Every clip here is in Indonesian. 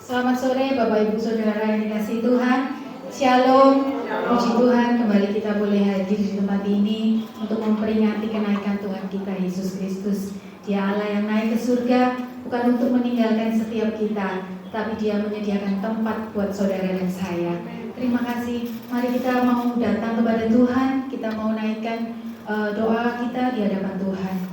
Selamat sore Bapak Ibu Saudara yang dikasihi Tuhan. Shalom. Puji Tuhan, kembali kita boleh hadir di tempat ini untuk memperingati kenaikan Tuhan kita Yesus Kristus. Dia Allah yang naik ke surga bukan untuk meninggalkan setiap kita, tapi Dia menyediakan tempat buat saudara dan saya. Terima kasih. Mari kita mau datang kepada Tuhan, kita mau naikkan doa kita di hadapan Tuhan.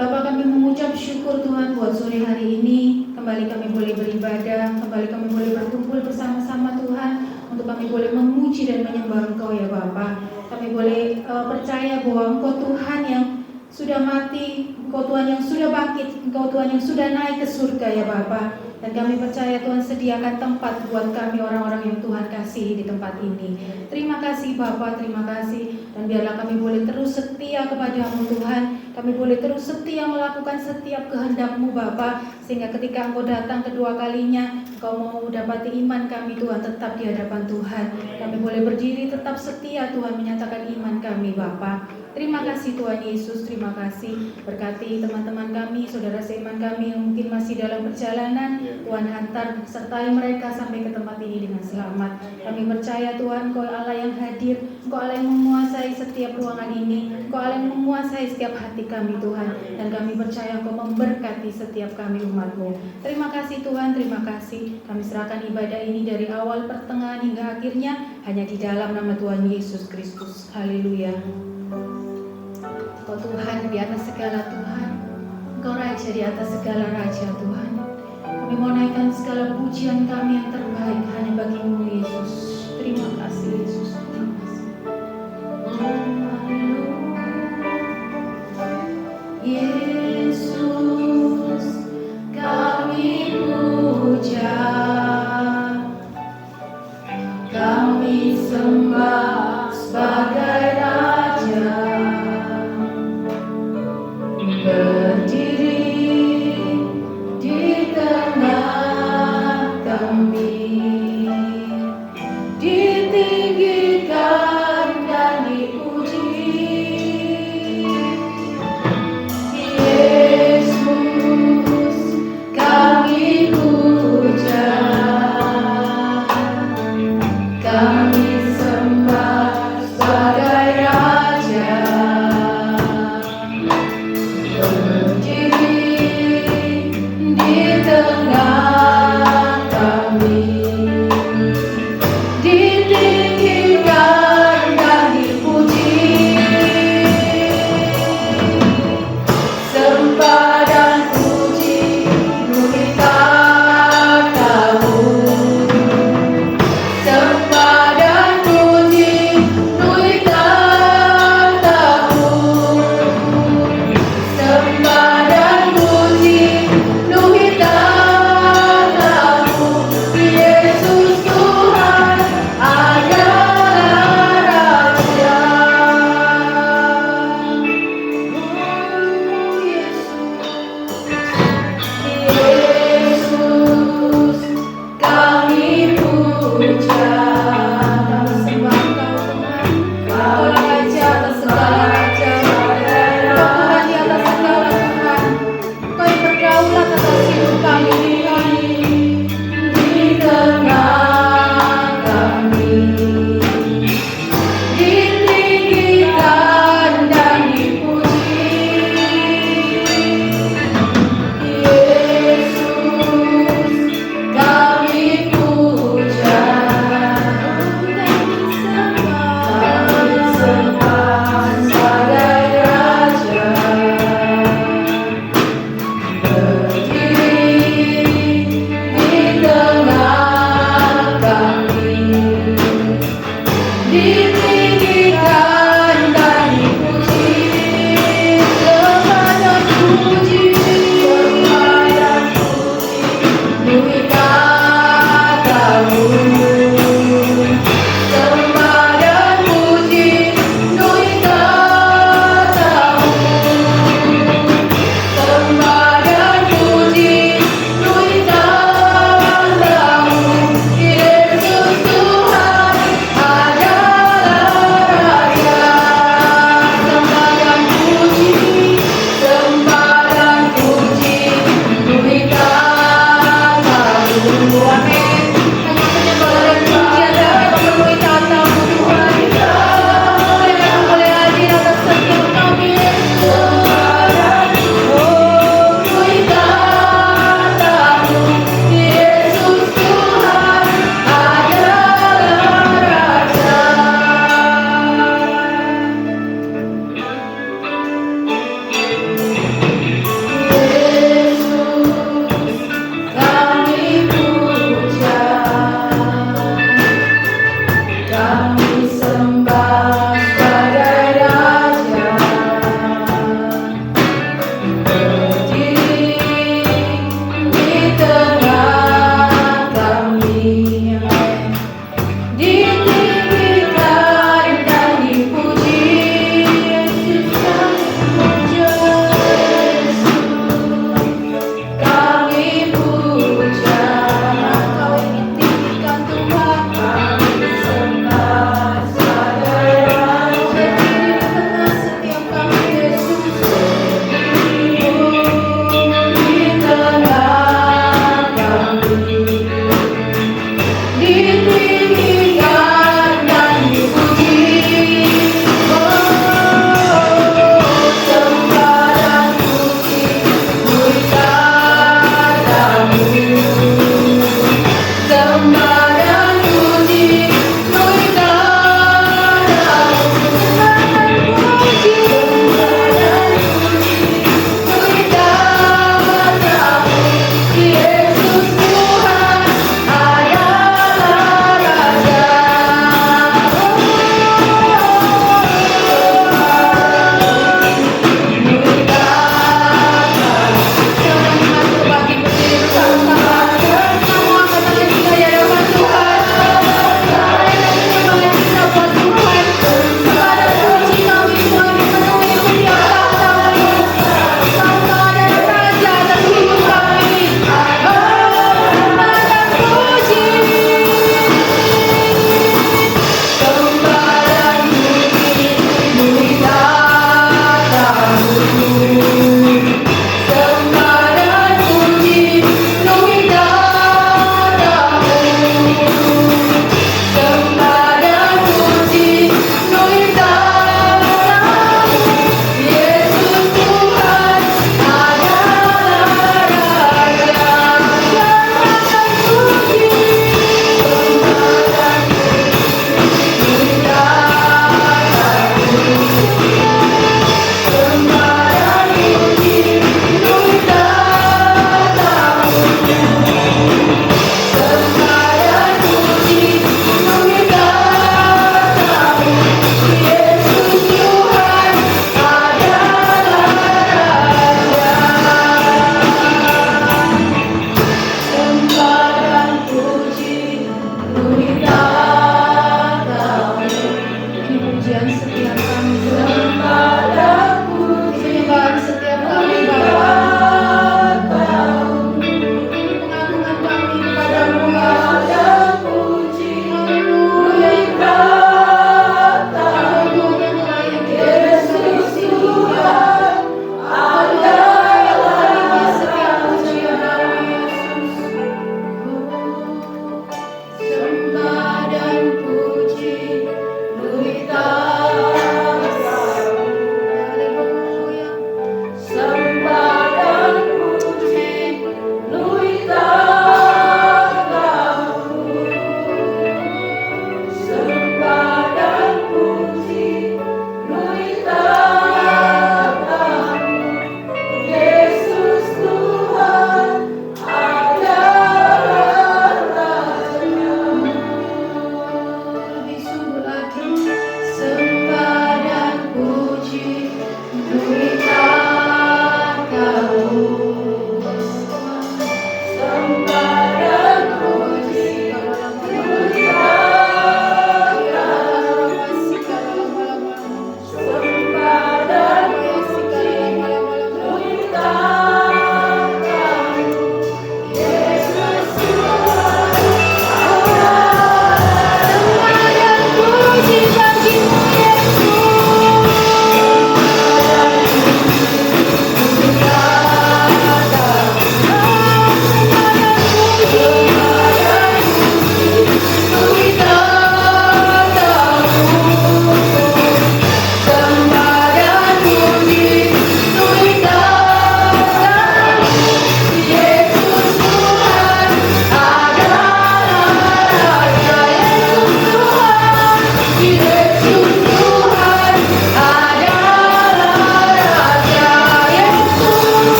Bapak, kami mengucap syukur Tuhan buat sore hari ini. Kembali kami boleh beribadah, kembali kami boleh berkumpul bersama-sama Tuhan, untuk kami boleh memuji dan menyembah Engkau ya Bapa. Kami boleh percaya bahwa Engkau Tuhan yang sudah mati, Engkau Tuhan yang sudah bangkit, Engkau Tuhan yang sudah naik ke surga ya Bapa. Dan kami percaya Tuhan sediakan tempat buat kami orang-orang yang Tuhan kasihi di tempat ini. Terima kasih Bapa, terima kasih. Dan biarlah kami boleh terus setia kepada-Mu Tuhan. Kami boleh terus setia melakukan setiap kehendak-Mu Bapa. Sehingga ketika Engkau datang kedua kalinya, Engkau mau dapati iman kami Tuhan tetap di hadapan Tuhan. Kami boleh berdiri tetap setia Tuhan menyatakan iman kami Bapa. Terima kasih Tuhan Yesus, terima kasih. Berkati teman-teman kami, saudara seiman kami yang mungkin masih dalam perjalanan. Tuhan hantar, sertai mereka sampai ke tempat ini dengan selamat. Kami percaya Tuhan, Engkau Allah yang hadir, Engkau Allah yang menguasai setiap ruangan ini, Engkau Allah yang menguasai setiap hati kami Tuhan. Dan kami percaya Engkau memberkati setiap kami umat-Mu. Terima kasih Tuhan, terima kasih. Kami serahkan ibadah ini dari awal, pertengahan hingga akhirnya hanya di dalam nama Tuhan Yesus Kristus. Haleluya. Engkau Tuhan di atas segala Tuhan, Engkau Raja di atas segala Raja Tuhan. Kami mau naikkan segala pujian kami yang terbaik hanya bagi-Mu Yesus. Terima kasih Yesus, terima kasih. Yesus kami puja, kami sembah sebagai Raja. Berdiri di tengah kami, ditinggikan dan dipuji. Yesus kami puja, kami sembah sebagai Raja. Di tengah kami, ditinggikan dan dipuji. Sembah dan puji kita tahu, sembah dan puji kita tahu, sembah dan puji kita Bagi pendiri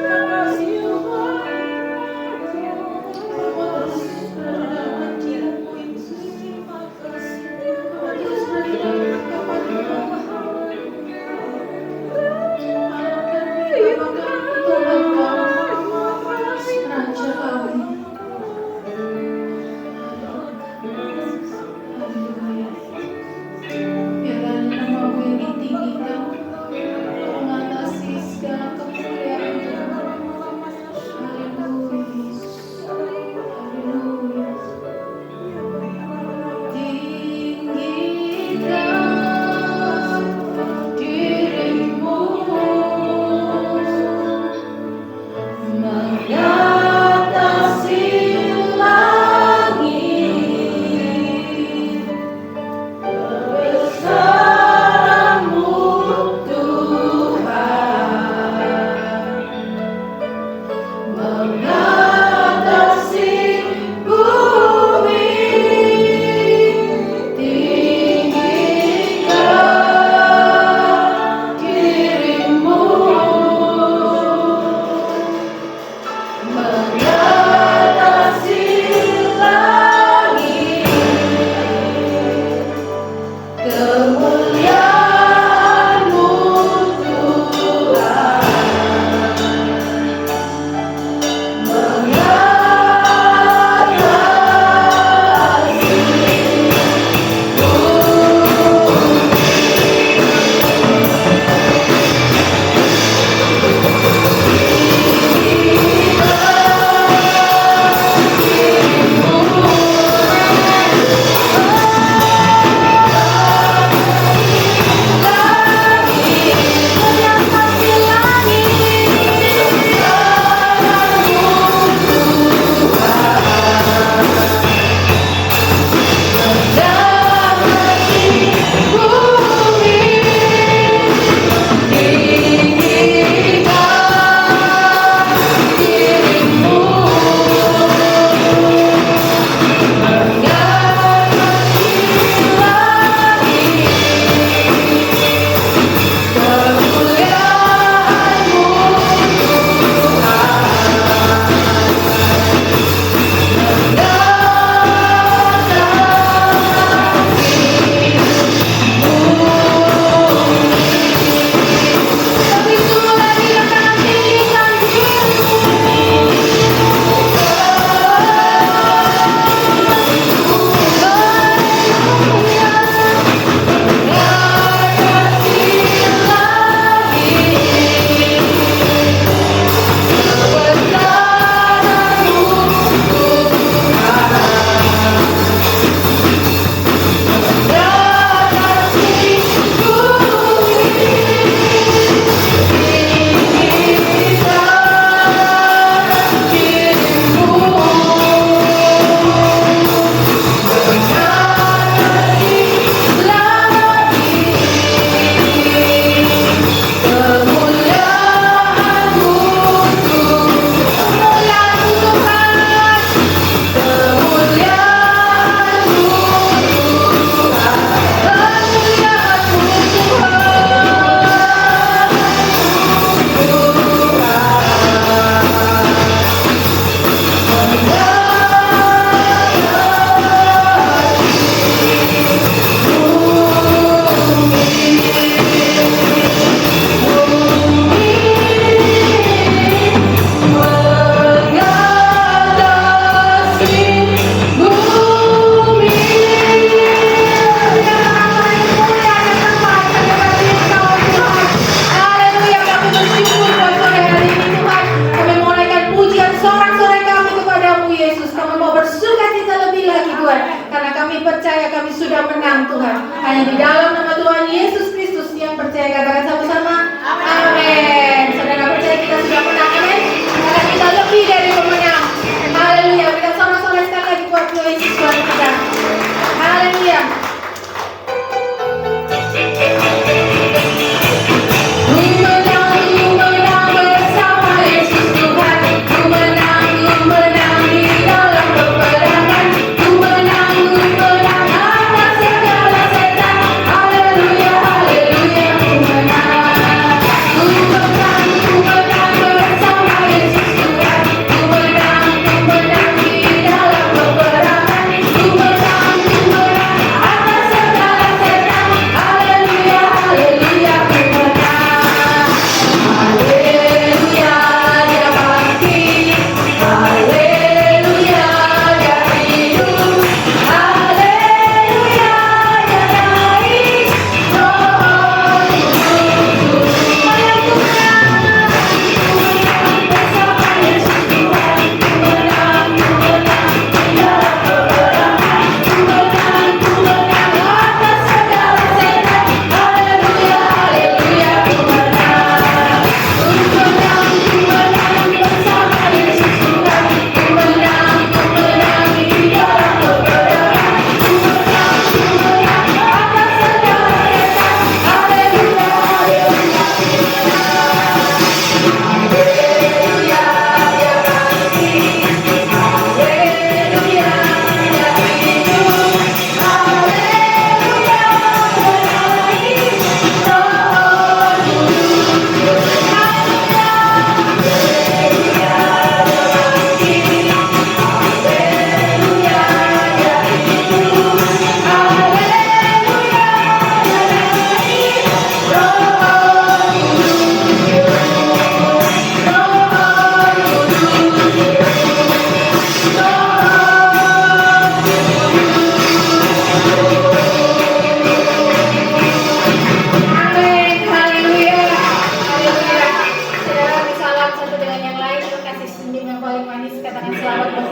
Terima kasih Tuhan.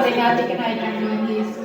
memperingati kenaikan Tuhan Yesus.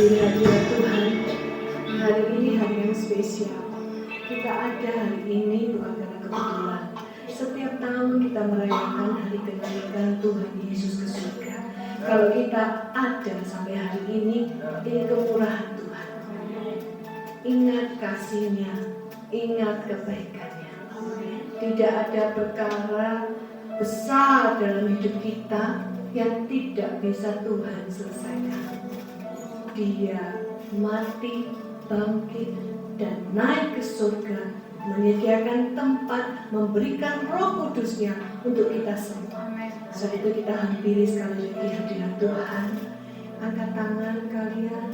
menghadiri hadirat Tuhan. Hari ini hari yang spesial. Kita ada hari ini bukan karena kebetulan. Setiap tahun kita merayakan hari kenaikan Tuhan Yesus ke surga. Kalau kita ada sampai hari ini kemurahan Tuhan. Ingat kasih-Nya, ingat kebaikan-Nya. Tidak ada perkara besar dalam hidup kita yang tidak bisa Tuhan selesaikan. Dia mati, bangkit, dan naik ke surga, menyediakan tempat, memberikan Roh Kudus-Nya untuk kita semua. Sebab itu kita hampiri sekali lagi hadirat Tuhan. Angkat tangan kalian.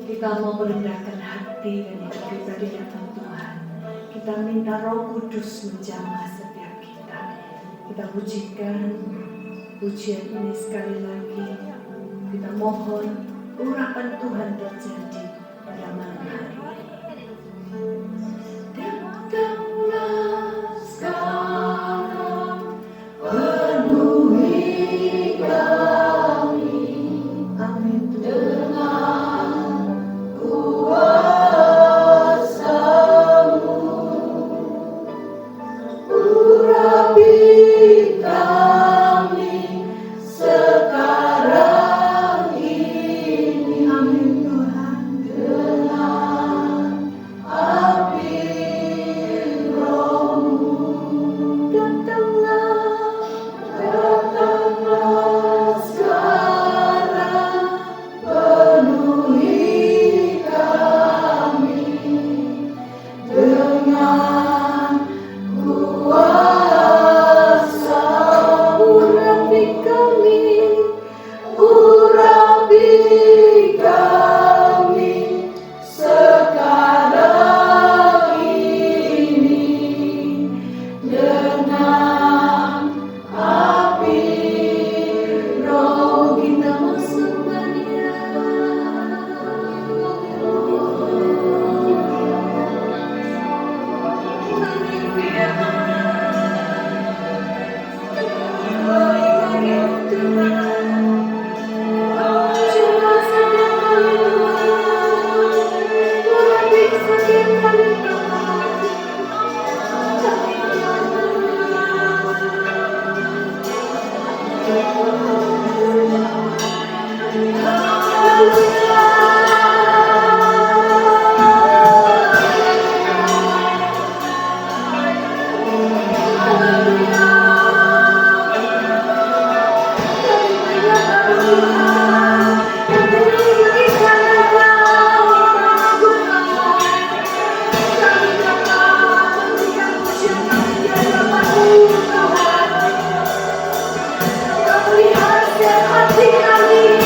Kita mau merendahkan hati dan hidup kita di hadapan Tuhan. Kita minta Roh Kudus menjamah setiap kita. Kita pujikan pujian ini sekali lagi. Kita mohon urapan Tuhan terjadi pada malam hari ini. Datanglah sekarang, penuhi kami, amin, dengan kuasa-Mu, urapi kami sekarang ini, amin Tuhan, dengan api Roh-Mu. Datanglah sekarang, penuhi kami dengan kuasa. Urapi kami sekarang ini dengan api Roh. Kita masukkan Dia. Hati kami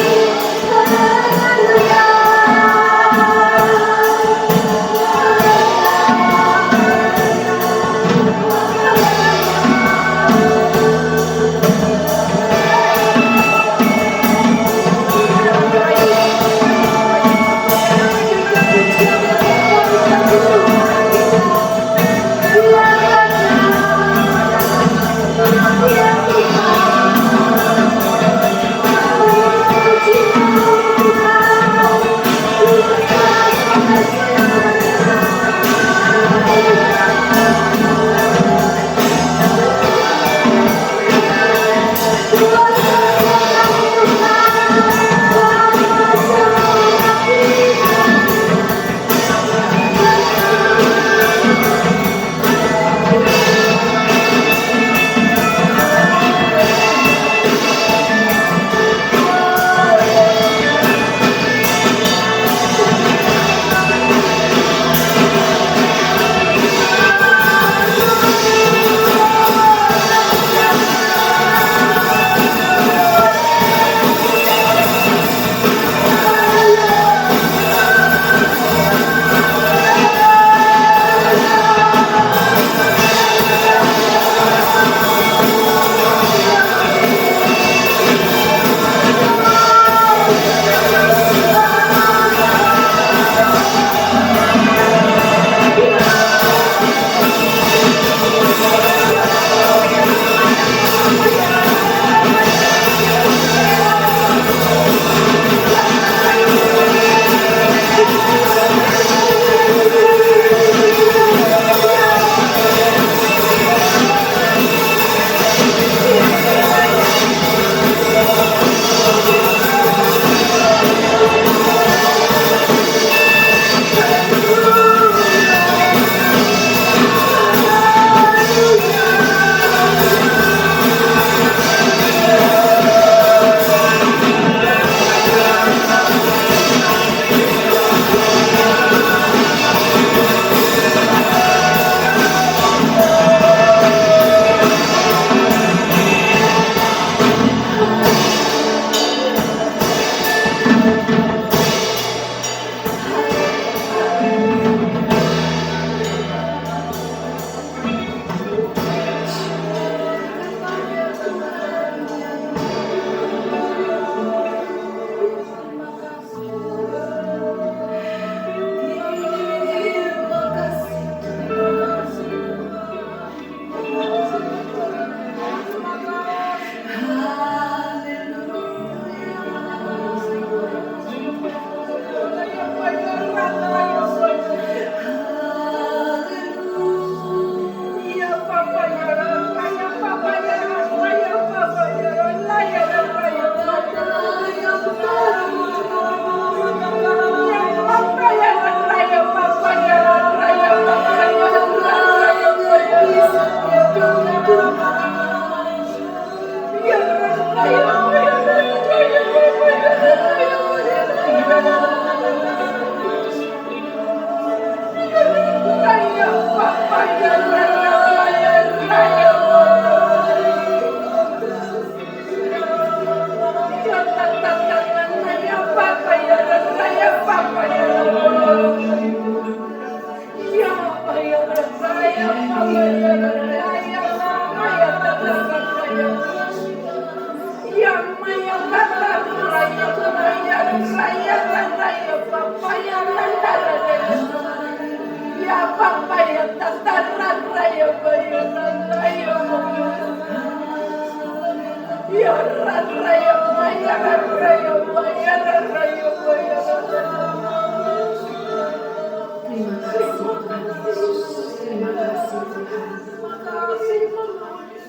Terima kasih Tuhan Yesus.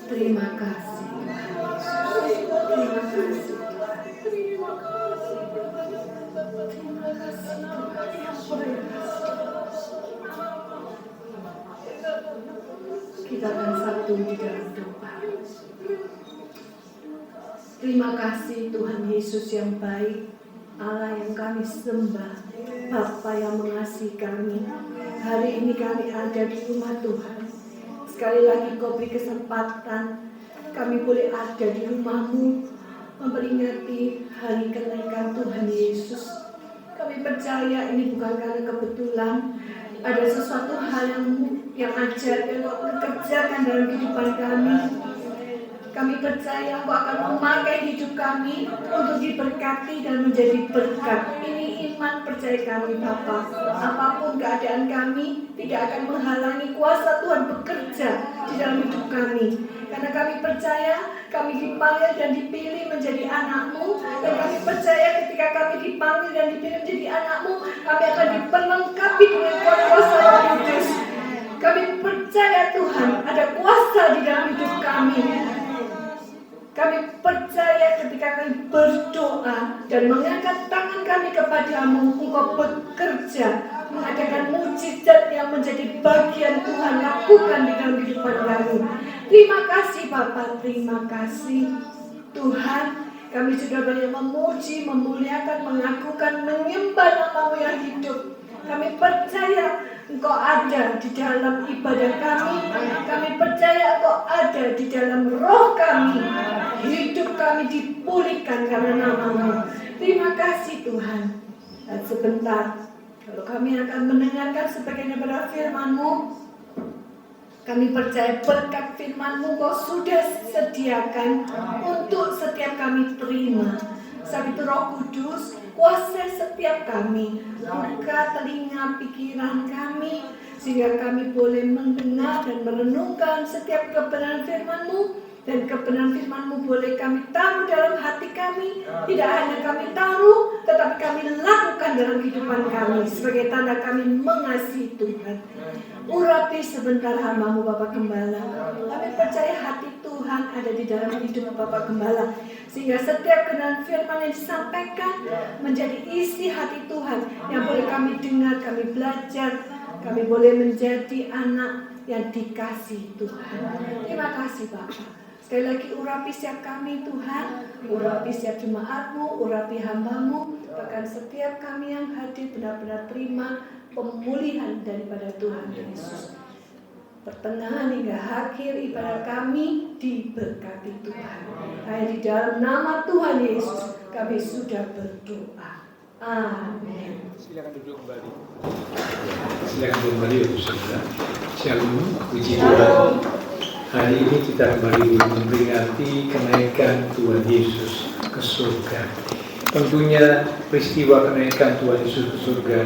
Terima kasih Tuhan. Terima kasih Tuhan Yesus. Terima kasih Tuhan. Terima kasih Tuhan. Kita akan satu di dalam doa. Terima kasih Tuhan Yesus yang baik, Allah yang kami sembah, Bapa yang mengasihi kami. Hari ini kami ada di rumah Tuhan. Sekali lagi Kau beri kesempatan kami boleh ada di rumah-Mu, memperingati hari kenaikan Tuhan Yesus. Kami percaya ini bukan karena kebetulan, ada sesuatu hal yang ajaib yang Kau kerjakan dalam kehidupan kami. Kami percaya Engkau akan memakai hidup kami untuk diberkati dan menjadi berkat. Ini iman percaya kami Bapa. Apapun keadaan kami tidak akan menghalangi kuasa Tuhan bekerja di dalam hidup kami. Karena kami percaya kami dipanggil dan dipilih menjadi anak-Mu. Dan kami percaya ketika kami dipanggil dan dipilih menjadi anak-Mu, kami akan diperlengkapi dengan kuasa Roh Kudus. Kami percaya Tuhan ada kuasa di dalam hidup kami. Kami percaya ketika kami berdoa dan mengangkat tangan kami kepadamu, Engkau bekerja, mengadakan mujizat yang menjadi bagian Tuhan lakukan di dalam kehidupan kami. Terima kasih Bapa, terima kasih Tuhan. Kami sudah banyak memuji, memuliakan, mengakukan, menyembah nama-Mu yang hidup. Kami percaya Engkau ada di dalam ibadah kami. Kami percaya Engkau ada di dalam roh kami. Hidup kami dipulihkan karena nama-Mu. Terima kasih Tuhan. Dan sebentar, kalau kami akan mendengarkan sebagian daripada firman-Mu, kami percaya berkat firman-Mu Kau sudah sediakan untuk setiap kami terima. Saat itu Roh Kudus kuasai setiap kami, buka telinga pikiran kami, sehingga kami boleh mendengar dan merenungkan setiap kebenaran firman-Mu. Dan kebenaran firman-Mu boleh kami taruh dalam hati kami. Tidak hanya kami taruh, tetapi kami lakukan dalam kehidupan kami sebagai tanda kami mengasihi Tuhan. Urapi sebentar hamba-Mu Bapak Gembala. Kami percaya hati Tuhan ada di dalam hidup Bapak Gembala, sehingga setiap kebenaran firman yang disampaikan menjadi isi hati Tuhan yang boleh kami dengar, kami belajar, kami boleh menjadi anak yang dikasihi Tuhan. Terima kasih Bapak. Sekali lagi urapi setiap kami Tuhan, urapi setiap jemaat-Mu, urapi hamba-Mu, bahkan setiap kami yang hadir benar-benar terima pemulihan daripada Tuhan Yesus. Pertengahan hingga akhir ibadah kami diberkati Tuhan. Hanya di dalam nama Tuhan Yesus kami sudah berdoa. Amin. Silakan duduk kembali. Silakan duduk kembali Bapak Saudara. Shalom, puji Tuhan. Hari ini kita kembali memperingati kenaikan Tuhan Yesus ke surga. Tentunya peristiwa kenaikan Tuhan Yesus ke surga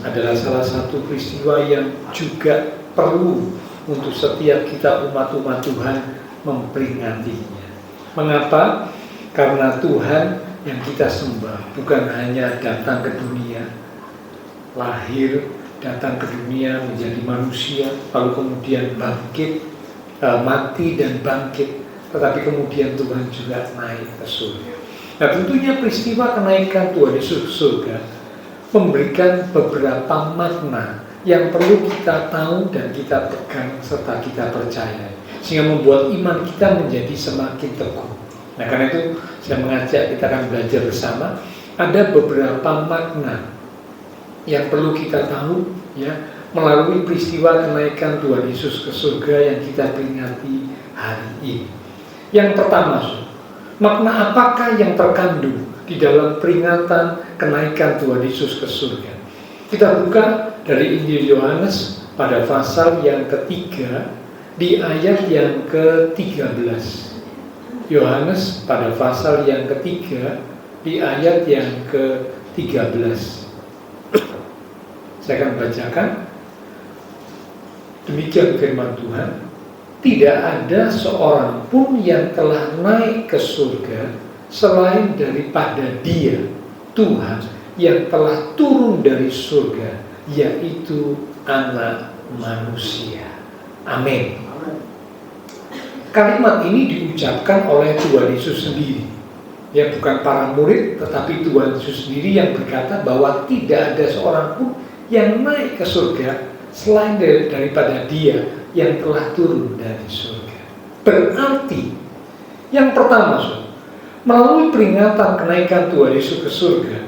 adalah salah satu peristiwa yang juga perlu untuk setiap kita umat-umat Tuhan memperingatinya. Mengapa? Karena Tuhan yang kita sembah bukan hanya datang ke dunia, lahir, datang ke dunia menjadi manusia, lalu kemudian bangkit, mati dan bangkit, tetapi kemudian Tuhan juga naik ke surga. Nah, tentunya peristiwa kenaikan Tuhan Yesus ke surga memberikan beberapa makna yang perlu kita tahu dan kita pegang serta kita percaya, sehingga membuat iman kita menjadi semakin teguh. Nah, karena itu saya mengajak kita akan belajar bersama. Ada beberapa makna yang perlu kita tahu ya melalui peristiwa kenaikan Tuhan Yesus ke surga yang kita peringati hari ini. Yang pertama, makna apakah yang terkandung di dalam peringatan kenaikan Tuhan Yesus ke surga? Kita buka dari Injil Yohanes pada pasal yang ketiga di ayat yang ke-13. Yohanes pada pasal yang ketiga di ayat yang ke-13. Saya akan bacakan. Demikian firman Tuhan. Tidak ada seorang pun yang telah naik ke surga selain daripada Dia, Tuhan, yang telah turun dari surga, yaitu Anak Manusia. Amin. Kalimat ini diucapkan oleh Tuhan Yesus sendiri. Ya, bukan para murid, tetapi Tuhan Yesus sendiri yang berkata bahwa tidak ada seorang pun yang naik ke surga selain daripada Dia yang telah turun dari surga. Berarti yang pertama, melalui peringatan kenaikan Tuhan Yesus ke surga,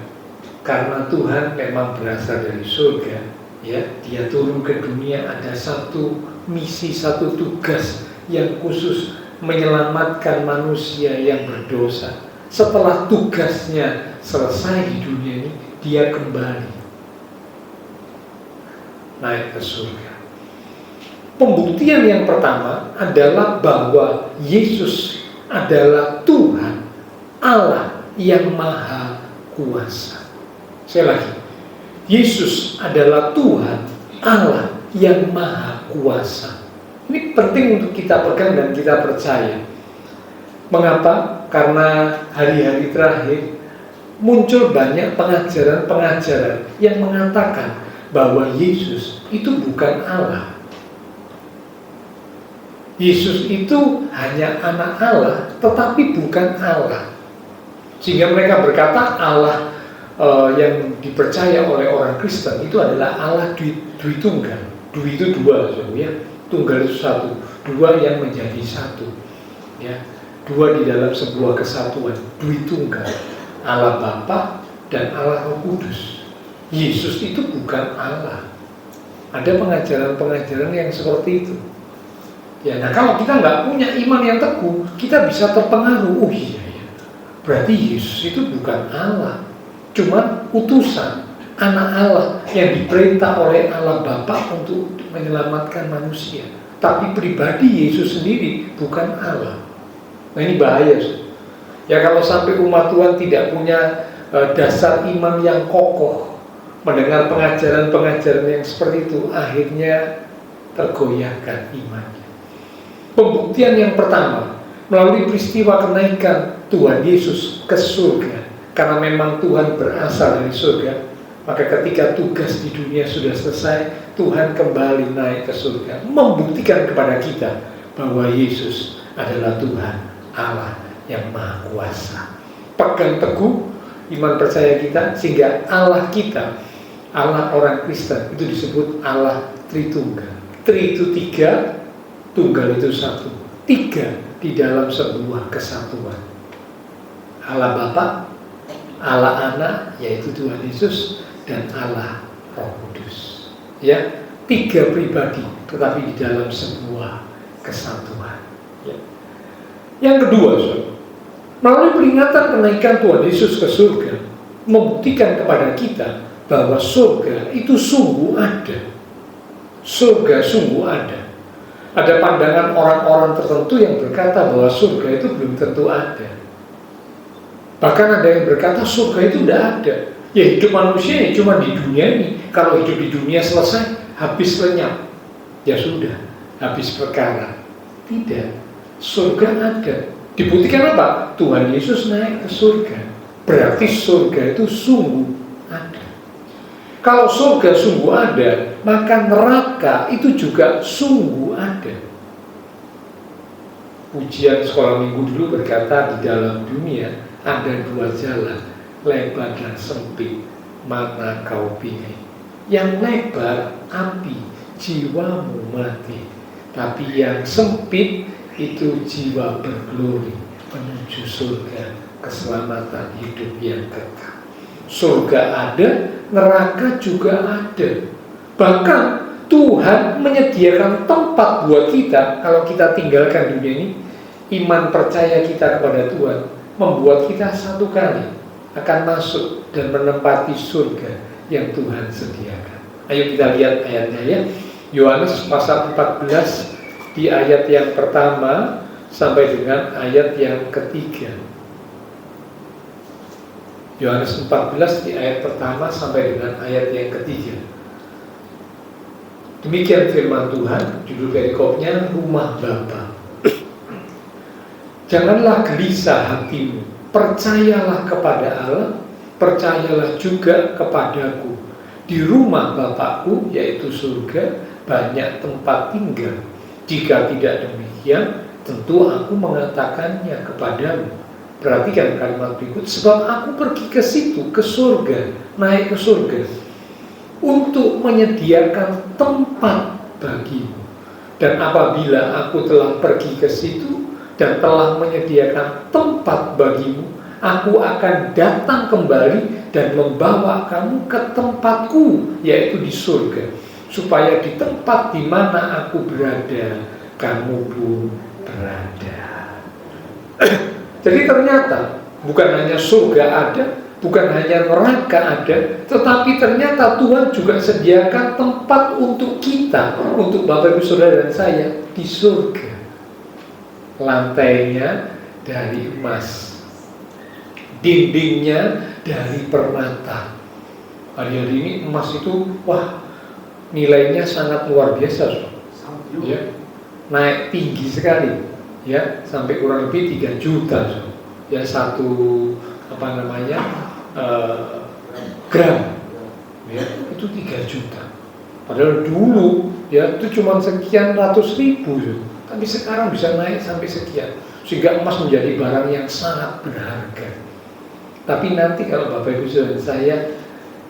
karena Tuhan memang berasal dari surga, ya, Dia turun ke dunia, ada satu misi, satu tugas yang khusus menyelamatkan manusia yang berdosa. Setelah tugasnya selesai di dunia ini, Dia kembali naik ke surga. Pembuktian yang pertama adalah bahwa Yesus adalah Tuhan Allah yang Maha Kuasa. Sekali lagi, Yesus adalah Tuhan Allah yang Maha Kuasa. Ini penting untuk kita pegang dan kita percaya. Mengapa? Karena hari-hari terakhir muncul banyak pengajaran-pengajaran yang mengatakan bahwa Yesus itu bukan Allah. Yesus itu hanya anak Allah, tetapi bukan Allah. Sehingga mereka berkata Allah yang dipercaya oleh orang Kristen itu adalah Allah Dwitunggal. Dwi itu dua, ya. Tunggal itu satu, dua yang menjadi satu, ya. Dua di dalam sebuah kesatuan, Dwitunggal, Allah Bapa dan Allah Roh Kudus. Yesus itu bukan Allah. Ada pengajaran-pengajaran yang seperti itu. Ya, nah kalau kita nggak punya iman yang teguh, kita bisa terpengaruh. Oh iya, ya. Berarti Yesus itu bukan Allah, cuma utusan anak Allah yang diperintah oleh Allah Bapa untuk menyelamatkan manusia. Tapi pribadi Yesus sendiri bukan Allah. Nah ini bahaya. Ya kalau sampai umat Tuhan tidak punya dasar iman yang kokoh, mendengar pengajaran-pengajaran yang seperti itu, akhirnya tergoyahkan imannya. Pembuktian yang pertama, melalui peristiwa kenaikan Tuhan Yesus ke surga, karena memang Tuhan berasal dari surga, maka ketika tugas di dunia sudah selesai, Tuhan kembali naik ke surga, membuktikan kepada kita bahwa Yesus adalah Tuhan Allah yang Maha Kuasa. Pegang teguh iman percaya kita, sehingga Allah kita, Allah orang Kristen, itu disebut Allah Tritunggal. Tri itu tiga, tunggal itu satu. Tiga di dalam sebuah kesatuan. Allah Bapa, Allah Anak, yaitu Tuhan Yesus, dan Allah Roh Kudus. Ya, tiga pribadi, tetapi di dalam sebuah kesatuan. Ya. Yang kedua, melalui peringatan kenaikan Tuhan Yesus ke surga, membuktikan kepada kita bahwa surga itu sungguh ada. Surga sungguh ada. Ada pandangan orang-orang tertentu yang berkata bahwa surga itu belum tentu ada. Bahkan ada yang berkata surga itu tidak ada. Ya hidup manusia ini cuma di dunia ini. Kalau hidup di dunia selesai, habis lenyap. Ya sudah, habis perkara. Tidak. Surga ada. Dibuktikan apa? Tuhan Yesus naik ke surga. Berarti surga itu sungguh ada. Kalau surga sungguh ada, maka neraka itu juga sungguh ada. Ujian sekolah minggu dulu berkata di dalam dunia ada dua jalan, lebar dan sempit, mana kau pilih? Yang lebar api, jiwamu mati. Tapi yang sempit itu jiwa berglori, penuh menuju surga, keselamatan hidup yang kekal. Surga ada, neraka juga ada. Bahkan Tuhan menyediakan tempat buat kita kalau kita tinggalkan dunia ini. Iman percaya kita kepada Tuhan membuat kita satu kali akan masuk dan menempati surga yang Tuhan sediakan. Ayo kita lihat ayatnya ya. Yohanes pasal 14 di ayat yang pertama sampai dengan ayat yang ketiga. Yohanes 14 di ayat pertama sampai dengan ayat yang ketiga. Demikian firman Tuhan, judul perikopnya Rumah Bapa. Janganlah gelisah hatimu, percayalah kepada Allah, percayalah juga kepadaku. Di rumah Bapakku, yaitu surga, banyak tempat tinggal. Jika tidak demikian, tentu aku mengatakannya kepadamu. Perhatikan kalimat berikut, sebab aku pergi ke situ, ke surga, naik ke surga, untuk menyediakan tempat bagimu. Dan apabila aku telah pergi ke situ, dan telah menyediakan tempat bagimu, aku akan datang kembali dan membawa kamu ke tempatku, yaitu di surga, supaya di tempat di mana aku berada, kamu pun berada. Jadi ternyata bukan hanya surga ada, bukan hanya neraka ada, tetapi ternyata Tuhan juga sediakan tempat untuk kita, untuk Bapak Ibu Saudara dan saya di surga. Lantainya dari emas, dindingnya dari permata. Hari-hari ini emas itu, wah, nilainya sangat luar biasa, ya, naik tinggi sekali, ya, sampai kurang lebih 3 juta, ya, satu gram, ya, itu 3 juta. Padahal dulu, ya, itu cuma sekian ratus ribu, tapi sekarang bisa naik sampai sekian, sehingga emas menjadi barang yang sangat berharga. Tapi nanti kalau Bapak Ibu Saudara saya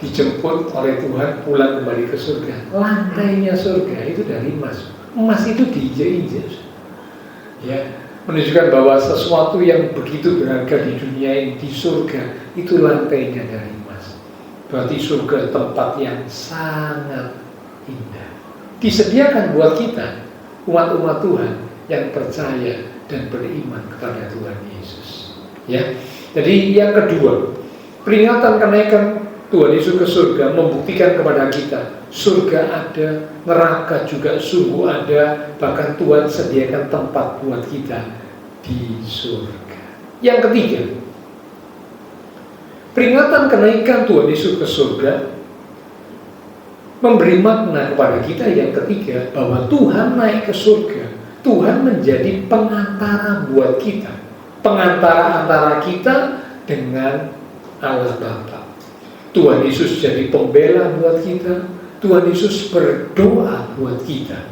dijemput oleh Tuhan pulang kembali ke surga, lantainya surga itu dari emas. Emas itu diinjak-injak, ya, menunjukkan bahwa sesuatu yang begitu berharga di dunia ini, di surga, itu lantainya dari emas. Berarti surga tempat yang sangat indah, disediakan buat kita, umat-umat Tuhan yang percaya dan beriman kepada Tuhan Yesus. Ya, jadi yang kedua, peringatan kenaikan Tuhan Yesus ke surga membuktikan kepada kita surga ada, neraka juga sungguh ada, bahkan Tuhan sediakan tempat buat kita di surga. Yang ketiga, peringatan kenaikan Tuhan Yesus ke surga memberi makna kepada kita yang ketiga, bahwa Tuhan naik ke surga, Tuhan menjadi pengantara buat kita, pengantara antara kita dengan Allah Bapa. Tuhan Yesus jadi pembela buat kita, Tuhan Yesus berdoa buat kita.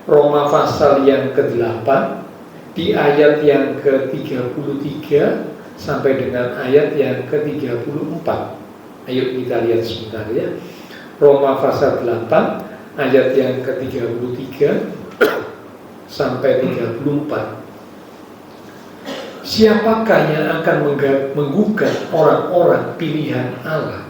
Roma pasal yang ke-8 di ayat yang ke-33 sampai dengan ayat yang ke-34. Ayo kita lihat sebentar ya. Roma pasal 8 ayat yang ke-33 sampai 34. Siapakah yang akan menggugat orang-orang pilihan Allah?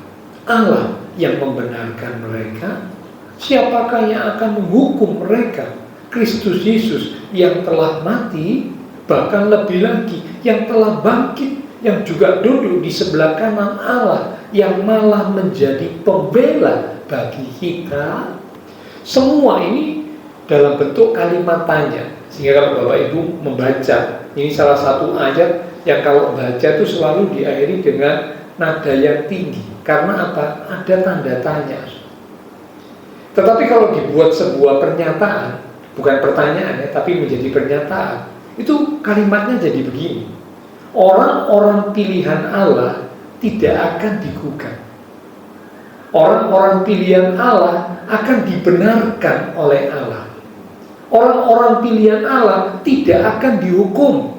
Allah yang membenarkan mereka. Siapakah yang akan menghukum mereka? Kristus Yesus yang telah mati, bahkan lebih lagi yang telah bangkit, yang juga duduk di sebelah kanan Allah, yang malah menjadi pembela bagi kita. Semua ini dalam bentuk kalimat tanya, sehingga kalau Bapak Ibu membaca, ini salah satu ayat yang kalau baca itu selalu diakhiri dengan nada yang tinggi. Karena apa? Ada tanda tanya. Tetapi kalau dibuat sebuah pernyataan, bukan pertanyaan ya, tapi menjadi pernyataan, itu kalimatnya jadi begini: orang-orang pilihan Allah tidak akan digugat. Orang-orang pilihan Allah akan dibenarkan oleh Allah. Orang-orang pilihan Allah tidak akan dihukum.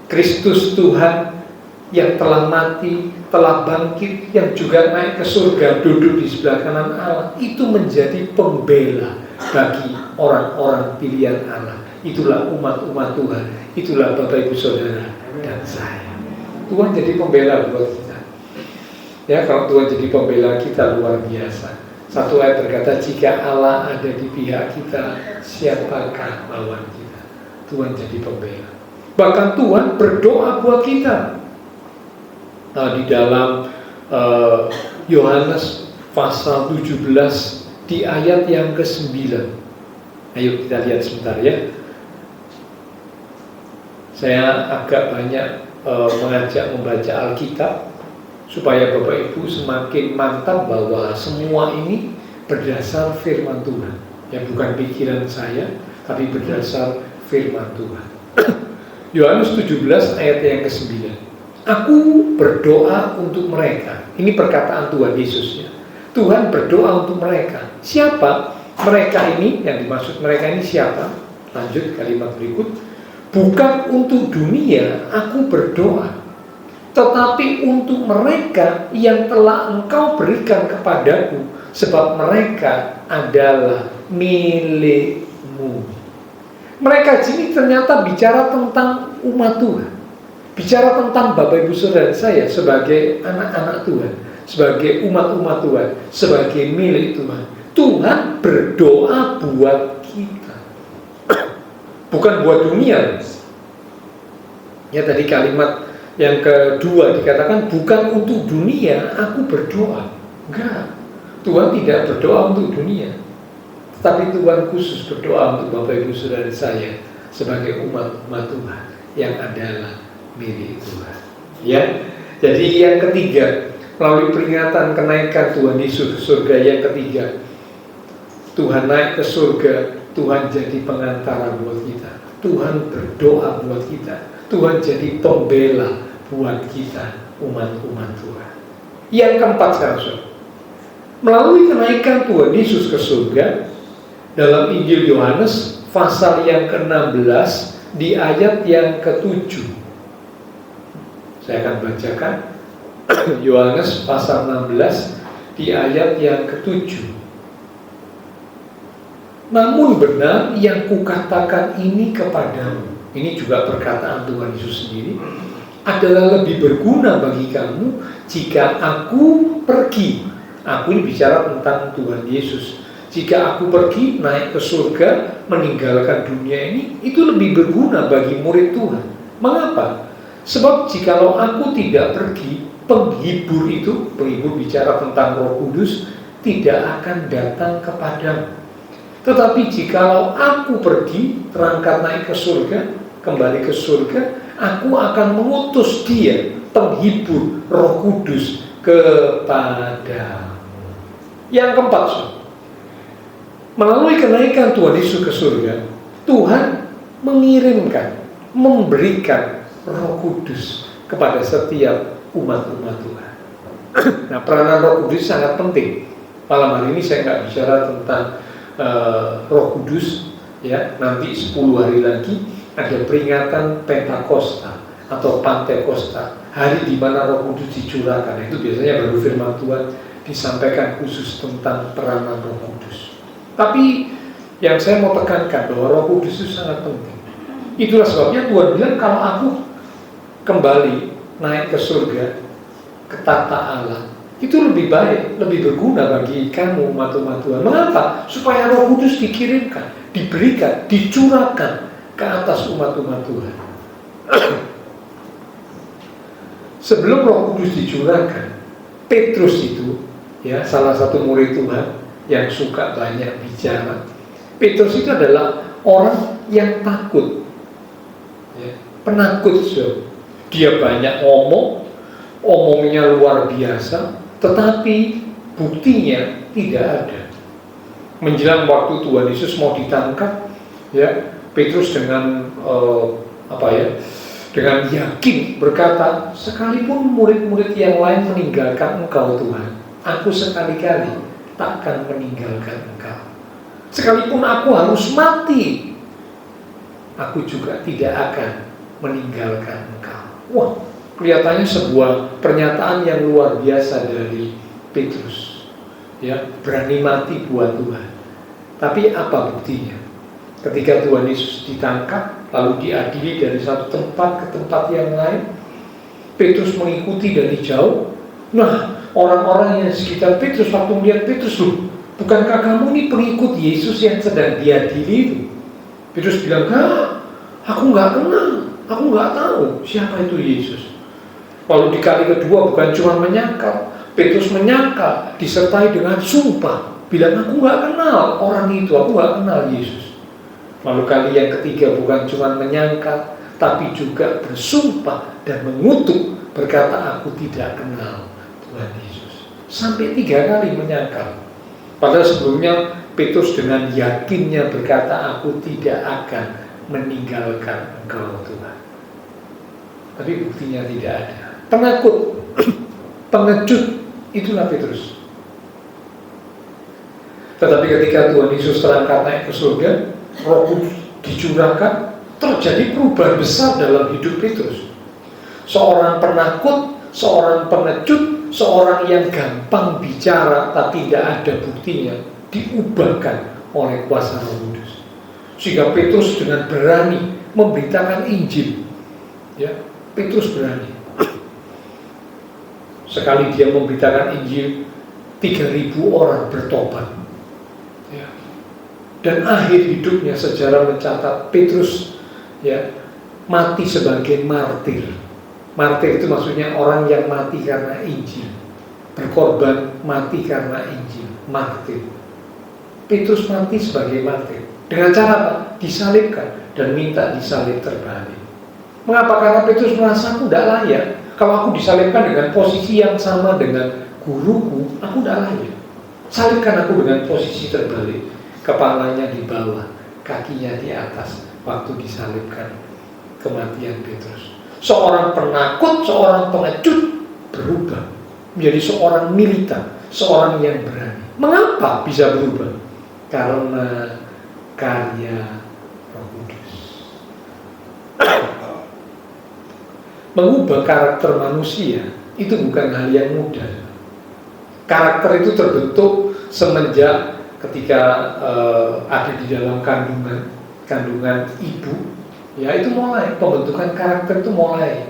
Kristus Tuhan yang telah mati, telah bangkit, yang juga naik ke surga, duduk di sebelah kanan Allah, itu menjadi pembela bagi orang-orang pilihan Allah. Itulah umat-umat Tuhan itulah Bapak Ibu Saudara dan saya. Tuhan jadi pembela buat kita. Ya, kalau Tuhan jadi pembela kita luar biasa. Satu ayat berkata, jika Allah ada di pihak kita, siapakah lawan kita? Tuhan jadi pembela. Bahkan Tuhan berdoa buat kita. Nah, di dalam Yohanes pasal 17 di ayat yang ke-9. Ayo kita lihat sebentar ya. Saya agak banyak mengajak membaca Alkitab supaya Bapak Ibu semakin mantap bahwa semua ini berdasar firman Tuhan. Ya, bukan pikiran saya, tapi berdasar firman Tuhan. Yohanes 17 ayat yang ke-9. Aku berdoa untuk mereka. Ini perkataan Tuhan Yesus ya. Tuhan berdoa untuk mereka. Siapa mereka ini? Yang dimaksud mereka ini siapa? Lanjut kalimat berikut. Bukan untuk dunia aku berdoa, tetapi untuk mereka yang telah Engkau berikan kepadaku, sebab mereka adalah milik-Mu. Mereka sini ternyata bicara tentang umat Tuhan, bicara tentang Bapak Ibu Saudara saya sebagai anak-anak Tuhan, sebagai umat-umat Tuhan, sebagai milik Tuhan. Tuhan berdoa buat kita, bukan buat dunia. Ya, tadi kalimat yang kedua dikatakan bukan untuk dunia aku berdoa. Enggak, Tuhan tidak berdoa untuk dunia, tapi Tuhan khusus berdoa untuk Bapak Ibu Saudara saya sebagai umat-umat Tuhan yang adalah milik Tuhan. Ya, jadi yang ketiga, melalui peringatan kenaikan Tuhan Yesus ke surga, yang ketiga, Tuhan naik ke surga, Tuhan jadi pengantara buat kita, Tuhan berdoa buat kita, Tuhan jadi pembela buat kita, umat-umat Tuhan. Yang keempat sekarang, melalui kenaikan Tuhan Yesus ke surga, dalam Injil Yohanes pasal yang ke-16 di ayat yang ke-7. Saya akan bacakan Yohanes pasal 16 di ayat yang ke-7. Namun benar yang kukatakan ini kepadamu, ini juga perkataan Tuhan Yesus sendiri, adalah lebih berguna bagi kamu jika aku pergi. Aku ini bicara tentang Tuhan Yesus. Jika aku pergi naik ke surga, meninggalkan dunia ini, itu lebih berguna bagi murid Tuhan. Mengapa? Sebab jikalau aku tidak pergi, penghibur itu, penghibur bicara tentang Roh Kudus, tidak akan datang kepadamu. Tetapi jikalau aku pergi, terangkat naik ke surga, kembali ke surga, aku akan mengutus dia, penghibur Roh Kudus kepadamu. Yang keempat, melalui kenaikan Tuhan Yesus ke surga, Tuhan mengirimkan, memberikan Roh Kudus kepada setiap umat-umat Tuhan. Nah, peranan Roh Kudus sangat penting. Malam hari ini saya nggak bicara tentang Roh Kudus, ya. Nanti 10 hari lagi ada peringatan Pentakosta atau Pantekosta, hari di mana Roh Kudus dicurahkan. Itu biasanya baru firman Tuhan disampaikan khusus tentang peranan Roh Kudus. Tapi yang saya mau tekankan bahwa Roh Kudus itu sangat penting. Itulah sebabnya Tuhan bilang kalau aku kembali naik ke surga, ke tata Allah, itu lebih baik, lebih berguna bagi kamu umat-umat Tuhan. Mengapa? Supaya Roh Kudus dikirimkan, diberikan, dicurahkan ke atas umat-umat Tuhan. Sebelum Roh Kudus dicurahkan, Petrus itu, ya, salah satu murid Tuhan yang suka banyak bicara. Petrus itu adalah orang yang takut, ya, penakut. Dia banyak ngomong, omongnya luar biasa, tetapi buktinya tidak ada. Menjelang waktu Tuhan Yesus mau ditangkap, ya, Petrus dengan dengan yakin berkata, sekalipun murid-murid yang lain meninggalkan Engkau Tuhan, aku sekali-kali takkan meninggalkan Engkau. Sekalipun aku harus mati, aku juga tidak akan meninggalkan Engkau. Wah, kelihatannya sebuah pernyataan yang luar biasa dari Petrus, ya, berani mati buat Tuhan. Tapi apa buktinya? Ketika Tuhan Yesus ditangkap, lalu diadili dari satu tempat ke tempat yang lain. Petrus mengikuti dari jauh. Nah, orang-orang yang di sekitar Petrus waktu melihat Petrus, loh, bukankah kamu ini pengikut Yesus yang sedang diadili itu? Petrus bilang, aku nggak kenal, aku nggak tahu siapa itu Yesus. Lalu di kali kedua bukan cuma menyangkal, Petrus menyangkal disertai dengan sumpah, bilang aku nggak kenal orang itu, aku nggak kenal Yesus. Lalu kali yang ketiga bukan cuma menyangkal, tapi juga bersumpah dan mengutuk, berkata aku tidak kenal Tuhan Yesus. Sampai 3 kali menyangkal. Padahal sebelumnya Petrus dengan yakinnya berkata aku tidak akan meninggalkan Engkau Tuhan. Tapi buktinya tidak ada. Penakut, pengecut, itulah Petrus. Tetapi ketika Tuhan Yesus terangkat naik ke surga, Roh Kudus dicurahkan, terjadi perubahan besar dalam hidup Petrus. Seorang penakut, seorang pengecut, seorang yang gampang bicara tapi tidak ada buktinya, diubahkan oleh kuasa Roh Kudus. Sehingga Petrus dengan berani memberitakan Injil. Ya, Petrus berani. Sekali dia memberitakan Injil, 3.000 orang bertobat. Ya. Dan akhir hidupnya sejarah mencatat Petrus mati sebagai martir. Martir itu maksudnya orang yang mati karena Injil, berkorban mati karena Injil, martir. Petrus mati sebagai martir. Dengan cara apa? Disalibkan dan minta disalib terbalik. Mengapa? Karena Petrus merasa aku tidak layak. Kalau aku disalibkan dengan posisi yang sama dengan guruku, aku tidak layak. Salibkan aku dengan posisi terbalik, kepalanya di bawah, kakinya di atas. Waktu disalibkan, kematian Petrus. Seorang penakut, seorang pengecut berubah menjadi seorang militan, seorang yang berani. Mengapa bisa berubah? Karena karya Roh Kudus. Mengubah karakter manusia itu bukan hal yang mudah. Karakter itu terbentuk semenjak ketika ada di dalam kandungan ibu. Ya, itu mulai pembentukan karakter itu mulai.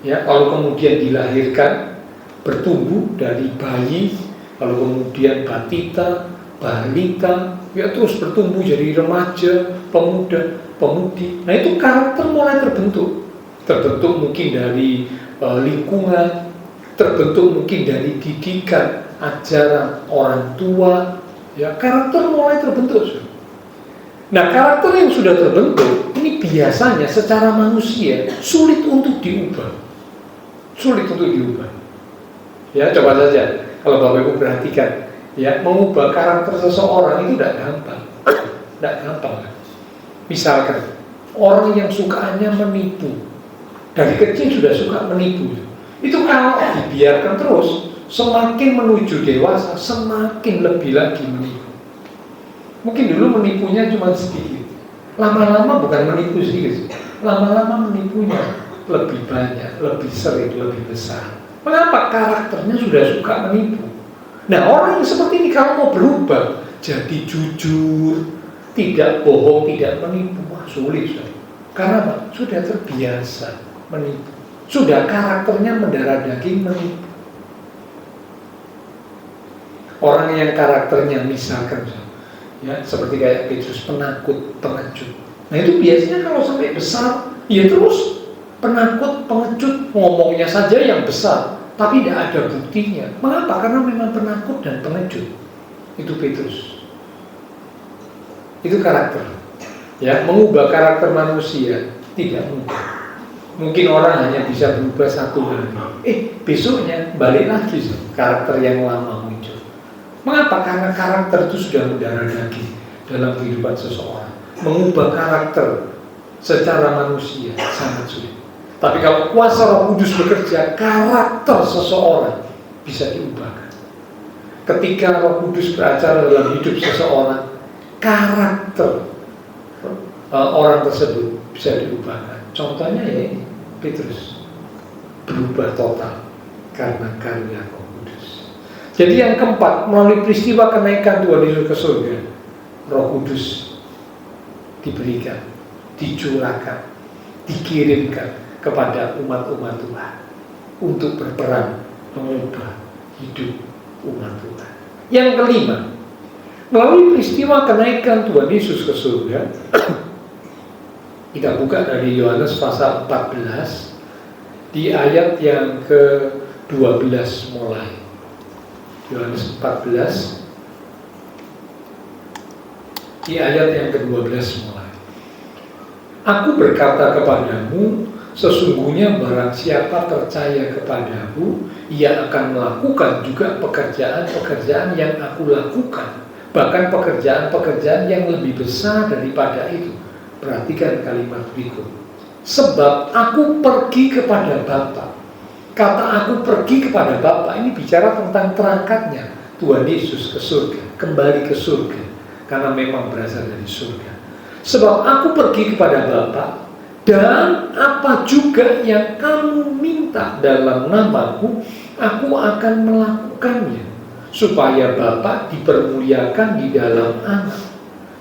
Ya, kalau kemudian dilahirkan, bertumbuh dari bayi, lalu kemudian batita, balita, ya terus bertumbuh jadi remaja, pemuda, pemudi. Nah, itu karakter mulai terbentuk. Terbentuk mungkin dari lingkungan, terbentuk mungkin dari didikan, ajaran orang tua. Ya, karakter mulai terbentuk. Nah, karakter yang sudah terbentuk ini biasanya secara manusia sulit untuk diubah. Sulit untuk diubah. Ya, coba saja kalau Bapak Ibu perhatikan, ya, mengubah karakter seseorang itu tidak gampang. Tidak gampang. Misalkan orang yang sukanya menipu, dari kecil sudah suka menipu. Itu kalau dibiarkan terus, semakin menuju dewasa, semakin lebih lagi menipu. Mungkin dulu menipunya cuma sedikit, lama-lama bukan menipu sedikit, lama-lama menipunya lebih banyak, lebih sering, lebih besar. Mengapa? Karakternya sudah suka menipu. Nah, orang yang seperti ini kalau mau berubah jadi jujur, tidak bohong, tidak menipu, wah sulit. Karena apa? Sudah terbiasa menipu, sudah karakternya mendarah daging menipu. Orang yang karakternya misalkan ya, seperti kayak Petrus, penakut, pengecut. Nah, itu biasanya kalau sampai besar, ya terus penakut, pengecut, ngomongnya saja yang besar, tapi tidak ada buktinya. Mengapa? Karena memang penakut dan pengecut. Itu Petrus. Itu karakter. Ya, mengubah karakter manusia tidak mudah. Mungkin orang hanya bisa berubah 1 hari. Besoknya balik lagi karakter yang lama muncul. Mengapa? Karena karakter itu sudah mendarah daging dalam kehidupan seseorang. Mengubah karakter secara manusia sangat sulit. Tapi kalau kuasa Roh Kudus bekerja, karakter seseorang bisa diubahkan. Ketika Roh Kudus beracara dalam hidup seseorang, karakter orang tersebut bisa diubahkan. Contohnya ya ini, Petrus berubah total karena karya Roh Kudus. Jadi yang keempat, melalui peristiwa kenaikan Tuhan Yesus ke surga, Roh Kudus diberikan dicurahkan, dikirimkan kepada umat-umat Tuhan untuk berperan mengubah hidup umat Tuhan. Yang kelima, melalui peristiwa kenaikan Tuhan Yesus ke surga, kita buka dari Yohanes pasal 14 di ayat yang ke-12 mulai. Yohanes 14 di ayat yang ke-12 mulai. Aku berkata kepadamu, sesungguhnya barang siapa percaya kepadaku, ia akan melakukan juga pekerjaan-pekerjaan yang aku lakukan, bahkan pekerjaan-pekerjaan yang lebih besar daripada itu. Perhatikan kalimat berikut. Sebab aku pergi kepada Bapa. Kata aku pergi kepada Bapa ini bicara tentang terangkatnya Tuhan Yesus ke surga, kembali ke surga, karena memang berasal dari surga. Sebab aku pergi kepada Bapa, dan apa juga yang kamu minta dalam namaku, aku akan melakukannya, supaya Bapa dipermuliakan di dalam Anak.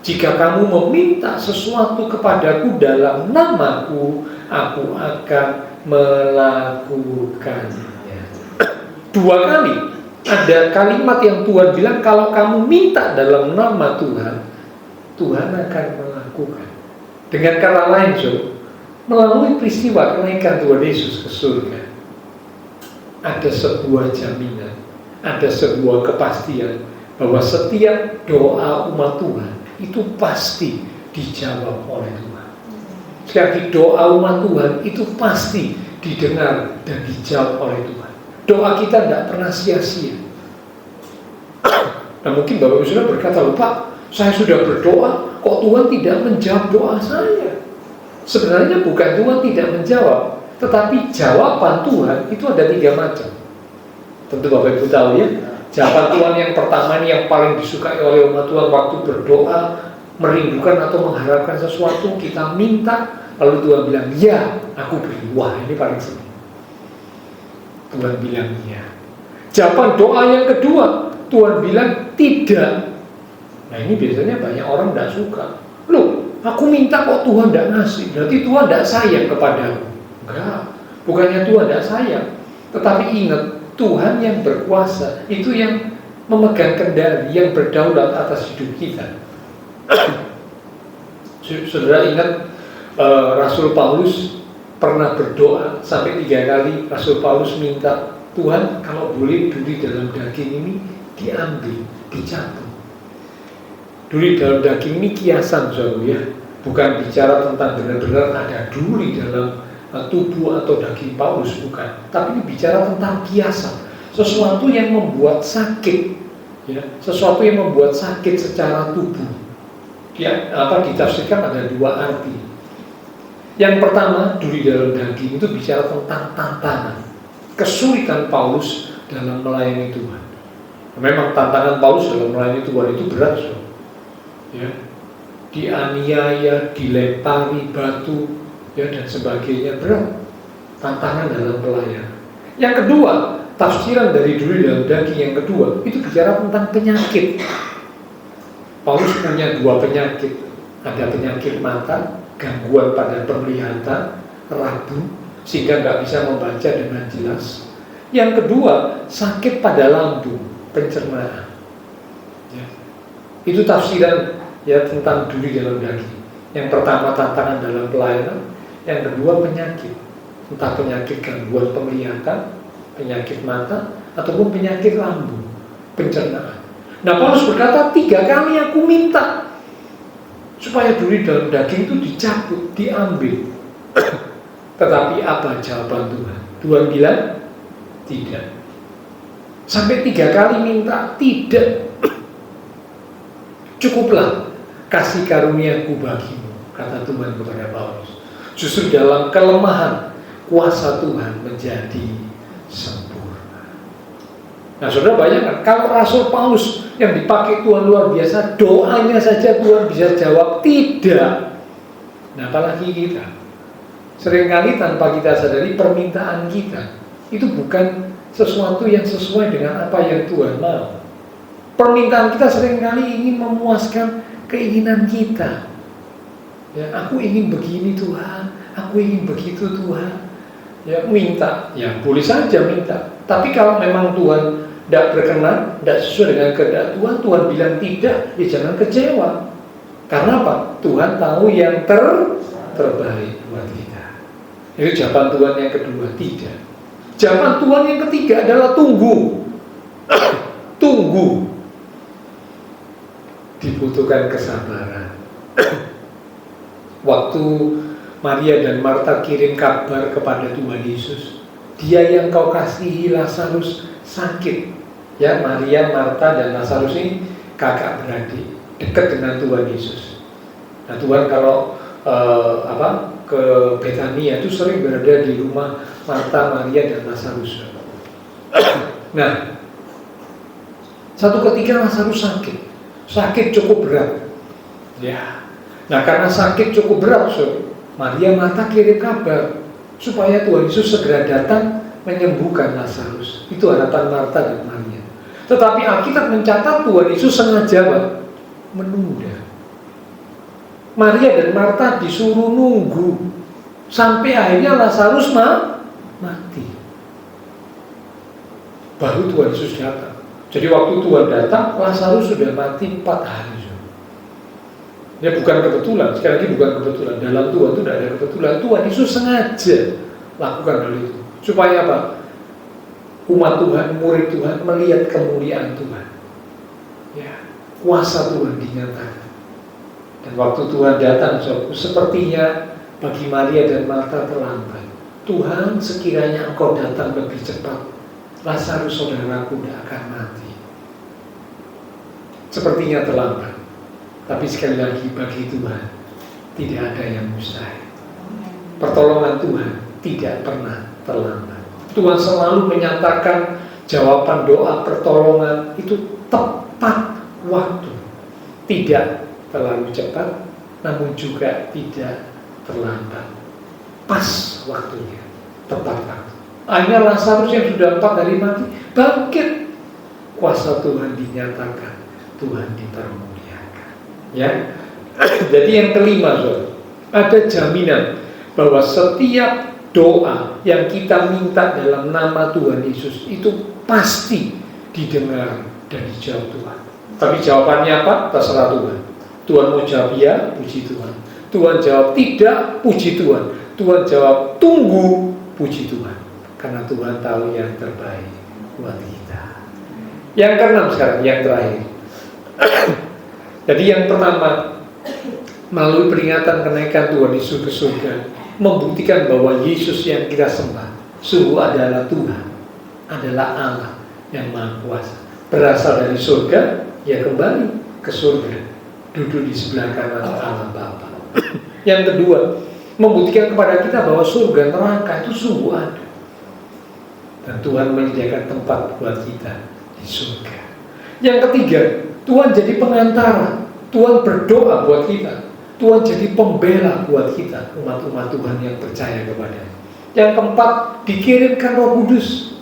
Jika kamu meminta sesuatu kepadaku dalam namaku, aku akan melakukannya. Dua kali ada kalimat yang Tuhan bilang, kalau kamu minta dalam nama Tuhan, Tuhan akan melakukan. Dengan kata lain, melalui peristiwa kenaikan Tuhan Yesus ke surga, ada sebuah jaminan, ada sebuah kepastian bahwa setiap doa umat Tuhan itu pasti dijawab oleh Tuhan. Sekali lagi, doa umat Tuhan itu pasti didengar dan dijawab oleh Tuhan. Doa kita tidak pernah sia-sia. Nah, mungkin Bapak Ibu Saudara berkata, Pak, saya sudah berdoa, kok Tuhan tidak menjawab doa saya? Sebenarnya bukan Tuhan tidak menjawab, tetapi jawaban Tuhan itu ada 3 macam. Tentu Bapak Ibu tahu ya, jawaban Tuhan yang pertama ini yang paling disukai oleh umat Tuhan waktu berdoa, merindukan atau mengharapkan sesuatu, kita minta, lalu Tuhan bilang, ya, aku beri. Wah, ini paling senang. Tuhan bilang ya. Jawaban doa yang kedua, Tuhan bilang tidak. Nah, ini biasanya banyak orang tidak suka. Loh, aku minta kok Tuhan tidak ngasih, berarti Tuhan tidak sayang kepadamu. Enggak, bukannya Tuhan tidak sayang, tetapi ingat, Tuhan yang berkuasa, itu yang memegang kendali, yang berdaulat atas hidup kita. Saudara ingat Rasul Paulus pernah berdoa sampai 3 kali. Rasul Paulus minta, Tuhan kalau boleh duri dalam daging ini diambil, dicabut. Duri dalam daging ini kiasan, saudara ya, bukan bicara tentang benar-benar ada duri dalam tubuh atau daging Paulus, bukan. Tapi ini bicara tentang kiasan, sesuatu yang membuat sakit, ya, sesuatu yang membuat sakit secara tubuh. Ya, ditafsirkan ada 2 arti. Yang pertama, duri dalam daging itu bicara tentang tantangan, kesulitan Paulus dalam melayani Tuhan. Memang tantangan Paulus dalam melayani Tuhan itu berat, so. Ya, dianiaya, dilempari batu, ya, dan sebagainya, berat. Tantangan dalam pelayanan. Yang kedua, tafsiran dari duri dalam daging yang kedua itu bicara tentang penyakit. Paulus punya 2 penyakit. Ada penyakit mata, gangguan pada penglihatan, rabu, sehingga nggak bisa membaca dengan jelas. Yang kedua, sakit pada lambung, pencernaan. Ya. Itu tafsiran ya tentang duri dalam daging. Yang pertama tantangan dalam pelayanan, yang kedua penyakit, entah penyakit gangguan penglihatan, penyakit mata, ataupun penyakit lambung, pencernaan. Nah, Paulus berkata 3 kali aku minta supaya duri dalam daging itu dicabut, diambil. Tetapi apa jawaban Tuhan? Tuhan bilang tidak. Sampai 3 kali minta, tidak. Cukuplah kasih karuniaku bagimu, kata Tuhan kepada Paulus. Justru dalam kelemahan, kuasa Tuhan menjadi sempurna. Nah, saudara bayangkan, kalau Rasul Paulus yang dipakai Tuhan luar biasa, doanya saja Tuhan bisa jawab tidak. Nah, apalagi kita. Seringkali tanpa kita sadari, permintaan kita itu bukan sesuatu yang sesuai dengan apa yang Tuhan mau. Permintaan kita seringkali ingin memuaskan keinginan kita. Ya, aku ingin begini Tuhan, aku ingin begitu Tuhan. Ya, minta, ya boleh saja minta. Tapi kalau memang Tuhan tidak berkenan, tidak sesuai dengan kehendak Tuhan, Tuhan bilang tidak, ya jangan kecewa. Karena apa? Tuhan tahu yang terbaik buat kita. Itu jawaban Tuhan yang kedua, tidak. Jawaban Tuhan yang ketiga adalah tunggu. Tunggu. Dibutuhkan kesabaran. Waktu Maria dan Marta kirim kabar kepada Tuhan Yesus, dia yang kau kasihi Lazarus sakit. Ya, Maria, Marta, dan Lazarus ini kakak beradik, dekat dengan Tuhan Yesus. Nah, Tuhan kalau ke Betania itu sering berada di rumah Marta, Maria, dan Lazarus. Nah, satu ketika Lazarus sakit cukup berat. Ya, nah karena sakit cukup berat, Maria, Marta kirim kabar supaya Tuhan Yesus segera datang menyembuhkan Lazarus. Itu harapan Marta dan Maria. Tetapi Alkitab mencatat Tuhan Yesus sengaja menunda. Maria dan Marta disuruh nunggu sampai akhirnya Lazarus mati. Baru Tuhan Yesus datang. Jadi waktu Tuhan datang, Lazarus sudah mati 4 hari. Ya bukan kebetulan, sekali lagi bukan kebetulan. Dalam Tuhan itu tidak ada kebetulan. Tuhan Yesus sengaja lakukan hal itu. Supaya apa? Umat Tuhan, murid Tuhan melihat kemuliaan Tuhan. Ya, kuasa Tuhan dinyatakan. Dan waktu Tuhan datang, sepertinya bagi Maria dan Marta terlambat. Tuhan, sekiranya Engkau datang lebih cepat, Lazarus saudaraku tidak akan mati. Sepertinya terlambat. Tapi sekali lagi bagi Tuhan tidak ada yang mustahil. Pertolongan Tuhan tidak pernah terlambat. Tuhan selalu menyatakan jawaban doa pertolongan itu tepat waktu. Tidak terlalu cepat, namun juga tidak terlambat. Pas waktunya, tepat waktu. Akhirnya Lazarus yang sudah 4 hari mati bangkit. Kuasa Tuhan dinyatakan, Tuhan dipermuliakan. Ya, jadi yang kelima, ada jaminan bahwa setiap doa yang kita minta dalam nama Tuhan Yesus itu pasti didengar dan dijawab Tuhan. Tapi jawabannya apa? Terserah Tuhan. Tuhan mau jawab ya, puji Tuhan. Tuhan jawab tidak, puji Tuhan. Tuhan jawab tunggu, puji Tuhan. Karena Tuhan tahu yang terbaik buat kita. Yang keenam sekarang, yang terakhir. Jadi yang pertama, melalui peringatan kenaikan Tuhan Yesus ke surga, membuktikan bahwa Yesus yang kita sembah sungguh adalah Tuhan, adalah Allah yang Maha Kuasa. Berasal dari surga, ya kembali ke surga, duduk di sebelah kanan Allah Bapa. Yang kedua, membuktikan kepada kita bahwa surga neraka itu sungguh ada. Dan Tuhan menyediakan tempat buat kita di surga. Yang ketiga, Tuhan jadi pengantara. Tuhan berdoa buat kita. Tuhan jadi pembela buat kita, umat-umat Tuhan yang percaya kepada-Nya. Yang keempat, dikirimkan Roh Kudus.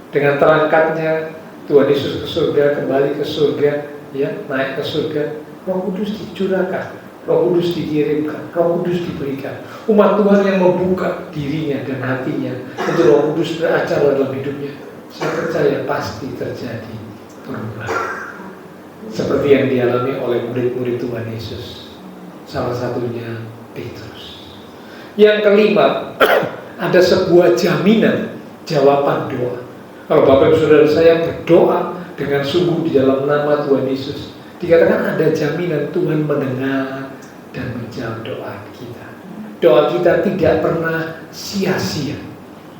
Dengan terangkatnya Tuhan Yesus ke surga, kembali ke surga, ya, naik ke surga, Roh Kudus dicurahkan, Roh Kudus dikirimkan, Roh Kudus diberikan. Umat Tuhan yang membuka dirinya dan hatinya untuk Roh Kudus beracara dalam hidupnya, saya percaya pasti terjadi perubahan. Seperti yang dialami oleh murid-murid Tuhan Yesus. Salah satunya Petrus. Yang kelima, ada sebuah jaminan jawaban doa. Kalau Bapak Ibu Saudara saya berdoa dengan sungguh di dalam nama Tuhan Yesus, dikatakan ada jaminan Tuhan mendengar dan menjawab doa kita. Doa kita tidak pernah sia-sia.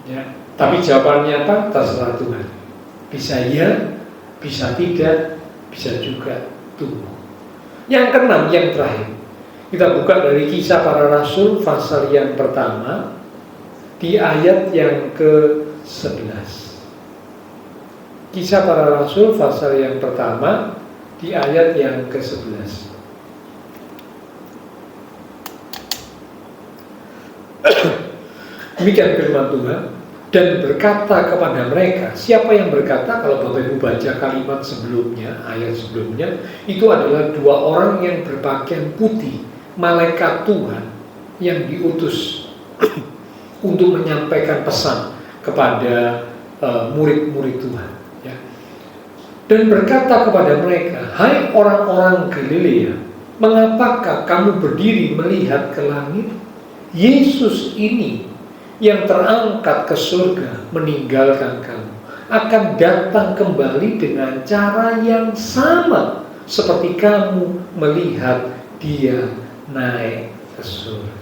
Ya. Tapi jawabannya apa? Terserah Tuhan. Bisa ya, bisa tidak, bisa juga tunggu. Yang keenam, yang terakhir, kita buka dari Kisah Para Rasul pasal yang pertama di ayat yang ke-11. Kisah Para Rasul pasal yang pertama di ayat yang ke-11. Demikian firman Tuhan. Dan berkata kepada mereka, siapa yang berkata? Kalau Bapak Ibu baca kalimat sebelumnya, ayat sebelumnya, itu adalah 2 orang yang berpakaian putih malaikat Tuhan yang diutus untuk menyampaikan pesan kepada murid-murid Tuhan, ya. Dan berkata kepada mereka, "Hai orang-orang Galilea, mengapakah kamu berdiri melihat ke langit? Yesus ini yang terangkat ke surga meninggalkan kamu, akan datang kembali dengan cara yang sama seperti kamu melihat dia naik ke surga."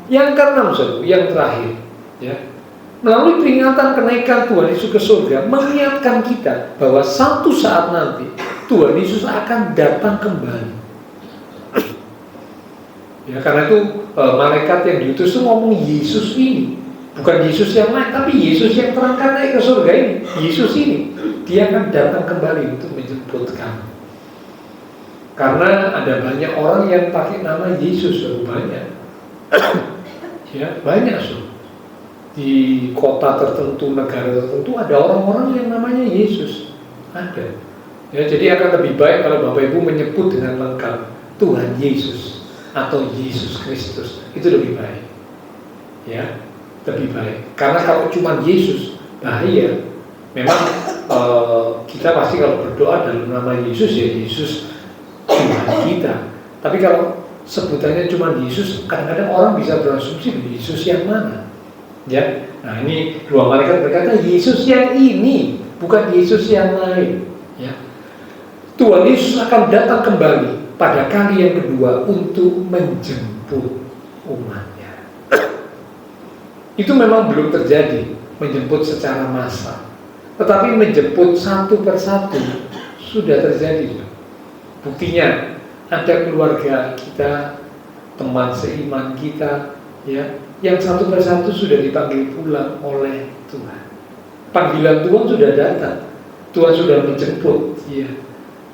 Yang keenam, yang terakhir, ya. Melalui peringatan kenaikan Tuhan Yesus ke surga, mengingatkan kita bahwa satu saat nanti Tuhan Yesus akan datang kembali. Ya, karena itu malaikat yang diutus itu ngomong Yesus ini, bukan Yesus yang lain, tapi Yesus yang terangkat naik ke surga ini. Yesus ini, dia akan datang kembali untuk menjemput kamu. Karena ada banyak orang yang pakai nama Yesus, banyak. Ya, banyak di kota tertentu, negara tertentu ada orang-orang yang namanya Yesus, ada. Ya, jadi akan lebih baik kalau Bapak Ibu menyebut dengan lengkap Tuhan Yesus atau Yesus Kristus, itu lebih baik, ya, lebih baik. Karena kalau cuma Yesus bahaya. Memang kita pasti kalau berdoa dalam nama Yesus, ya Yesus Tuhan kita. Tapi kalau sebutannya cuma Yesus, kadang-kadang orang bisa berasumsi Yesus yang mana. Ya, nah ini dua malaikat berkata Yesus yang ini, bukan Yesus yang lain. Ya, Tuhan Yesus akan datang kembali pada kali yang kedua untuk menjemput umatnya. Itu memang belum terjadi, menjemput secara massal, tetapi menjemput satu persatu sudah terjadi. Buktinya ada keluarga kita, teman seiman kita, ya, yang satu persatu sudah dipanggil pulang oleh Tuhan. Panggilan Tuhan sudah datang, Tuhan sudah menjemput,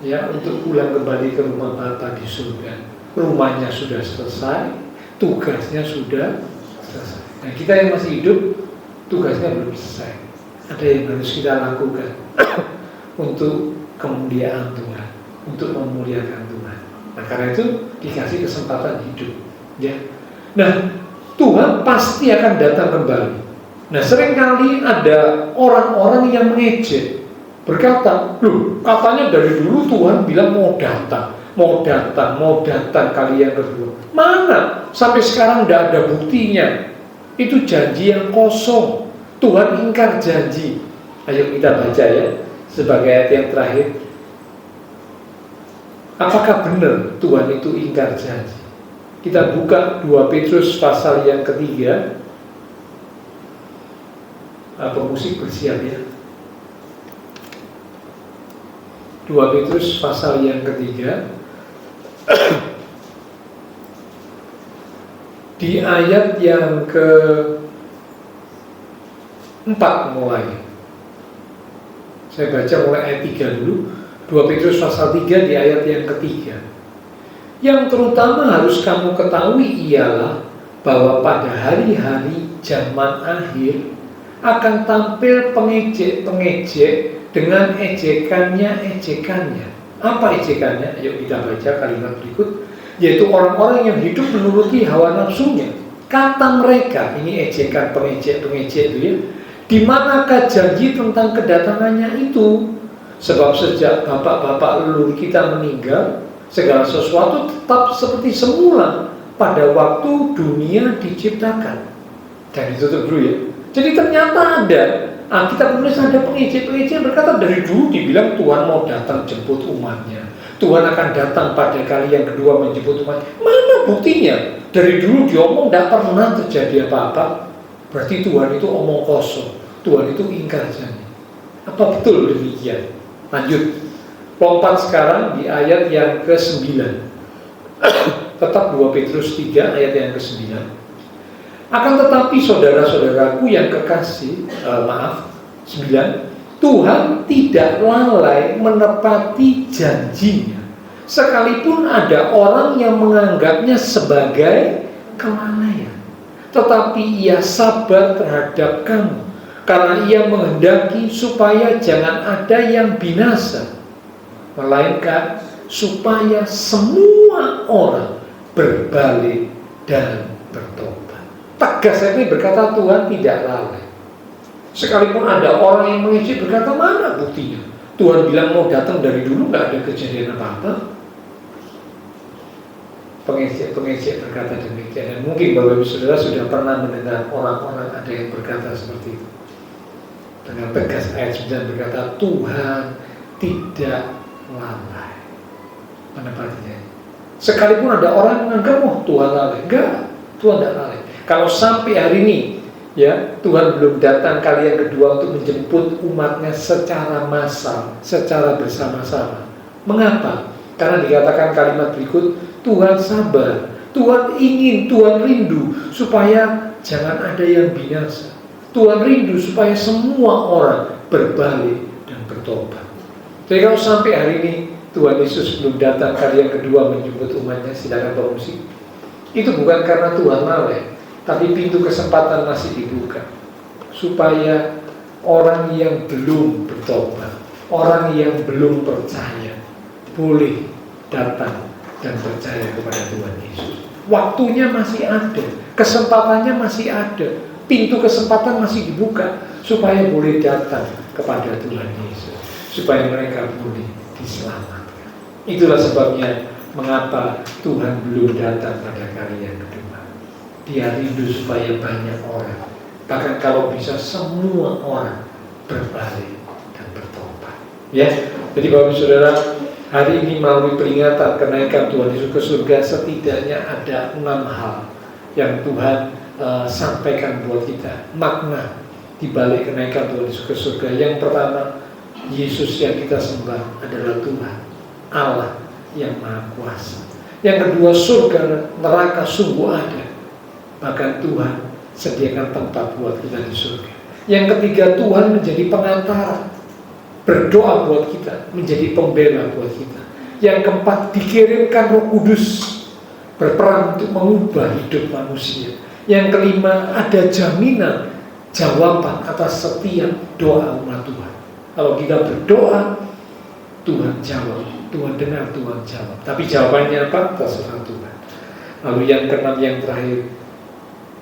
ya, untuk pulang kembali ke rumah Bapa di surga. Rumahnya sudah selesai, tugasnya sudah selesai. Nah, kita yang masih hidup, tugasnya belum selesai. Ada yang harus kita lakukan untuk kemuliaan Tuhan, untuk memuliakan Tuhan. Nah, karena itu dikasih kesempatan hidup, ya. Nah, Tuhan pasti akan datang kembali. Nah, seringkali ada orang-orang yang mengejek, berkata, "Loh, katanya dari dulu Tuhan bilang mau datang kali yang kedua. Mana? Sampai sekarang tidak ada buktinya. Itu janji yang kosong. Tuhan ingkar janji." Ayo kita baca ya, sebagai ayat yang terakhir. Apakah benar Tuhan itu ingkar janji? Kita buka 2 Petrus pasal yang ketiga. Pemusik bersiap ya. 2 Petrus pasal yang ketiga. Di ayat yang ke-4 mulai. Saya baca mulai ayat 3 dulu. 2 Petrus pasal 3 di ayat yang ketiga. Yang terutama harus kamu ketahui ialah bahwa pada hari-hari zaman akhir akan tampil pengejek-pengejek dengan ejekannya. Apa ejekannya? Ayo kita baca kalimat berikut, yaitu orang-orang yang hidup menuruti hawa nafsunya. Kata mereka, ini ejekan pengejek itu ya, di manakah janji tentang kedatangannya itu? Sebab sejak bapak-bapak leluhur kita meninggal, segala sesuatu tetap seperti semula pada waktu dunia diciptakan. Dan ditutup dulu ya. Jadi ternyata ada, kita menulis ada pengejek-pengejek berkata dari dulu dibilang Tuhan mau datang jemput umatnya. Tuhan akan datang pada kali yang kedua menjemput umatnya. Mana buktinya? Dari dulu diomong tidak pernah terjadi apa-apa. Berarti Tuhan itu omong kosong. Tuhan itu ingkar janji. Apa betul demikian? Lanjut. Lompat sekarang di ayat yang ke-9. Tetap 2 Petrus 3 ayat yang ke-9. Akan tetapi saudara-saudaraku yang kekasih, 9, Tuhan tidak lalai menepati janjinya, sekalipun ada orang yang menganggapnya sebagai kelalaian. Tetapi ia sabar terhadap kamu, karena ia menghendaki supaya jangan ada yang binasa, melainkan supaya semua orang berbalik dan bertobat. Tegas ini berkata Tuhan tidak lalai. Sekalipun ada orang yang mengejek berkata, mana buktinya? Tuhan bilang mau datang dari dulu, nggak ada kejadian apa-apa. Pengejek berkata demikian. Dan mungkin Bapak Ibu Saudara sudah pernah mendengar orang-orang ada yang berkata seperti itu. Dengan tegas ayat 9 berkata, Tuhan tidak lalai menepatinya. Sekalipun ada orang yang menganggap, oh Tuhan lalai. Enggak, Tuhan tidak lalai. Kalau sampai hari ini, ya, Tuhan belum datang kali yang kedua untuk menjemput umatnya secara massal, secara bersama-sama. Mengapa? Karena dikatakan kalimat berikut, Tuhan sabar, Tuhan ingin, Tuhan rindu supaya jangan ada yang binasa. Tuhan rindu supaya semua orang berbalik dan bertobat. Jadi kalau sampai hari ini Tuhan Yesus belum datang kali yang kedua menjemput umatnya, silakan bermusik. Itu bukan karena Tuhan lalai, tapi pintu kesempatan masih dibuka supaya orang yang belum bertobat, orang yang belum percaya boleh datang dan percaya kepada Tuhan Yesus. Waktunya masih ada, kesempatannya masih ada, pintu kesempatan masih dibuka supaya boleh datang kepada Tuhan Yesus, supaya mereka boleh diselamatkan. Itulah sebabnya mengapa Tuhan belum datang pada kali yang kedua. Dia rindu supaya banyak orang, bahkan kalau bisa semua orang berbalik dan bertobat. Ya, jadi Bapak Saudara, hari ini melalui peringatan kenaikan Tuhan Yesus ke surga, setidaknya ada 6 hal yang Tuhan sampaikan buat kita. Makna di balik kenaikan Tuhan Yesus ke surga. Yang pertama, Yesus yang kita sembah adalah Tuhan Allah yang Maha Kuasa. Yang kedua, surga neraka sungguh ada. Bahkan Tuhan sediakan tempat buat kita di surga. Yang ketiga, Tuhan menjadi pengantara, berdoa buat kita, menjadi pembela buat kita. Yang keempat, dikirimkan Roh Kudus berperan untuk mengubah hidup manusia. Yang kelima, ada jaminan jawaban atas setiap doa umat Tuhan. Kalau kita berdoa, Tuhan jawab, Tuhan dengar, Tuhan jawab. Tapi jawabannya apa? Terserah Tuhan. Lalu yang keenam, yang terakhir,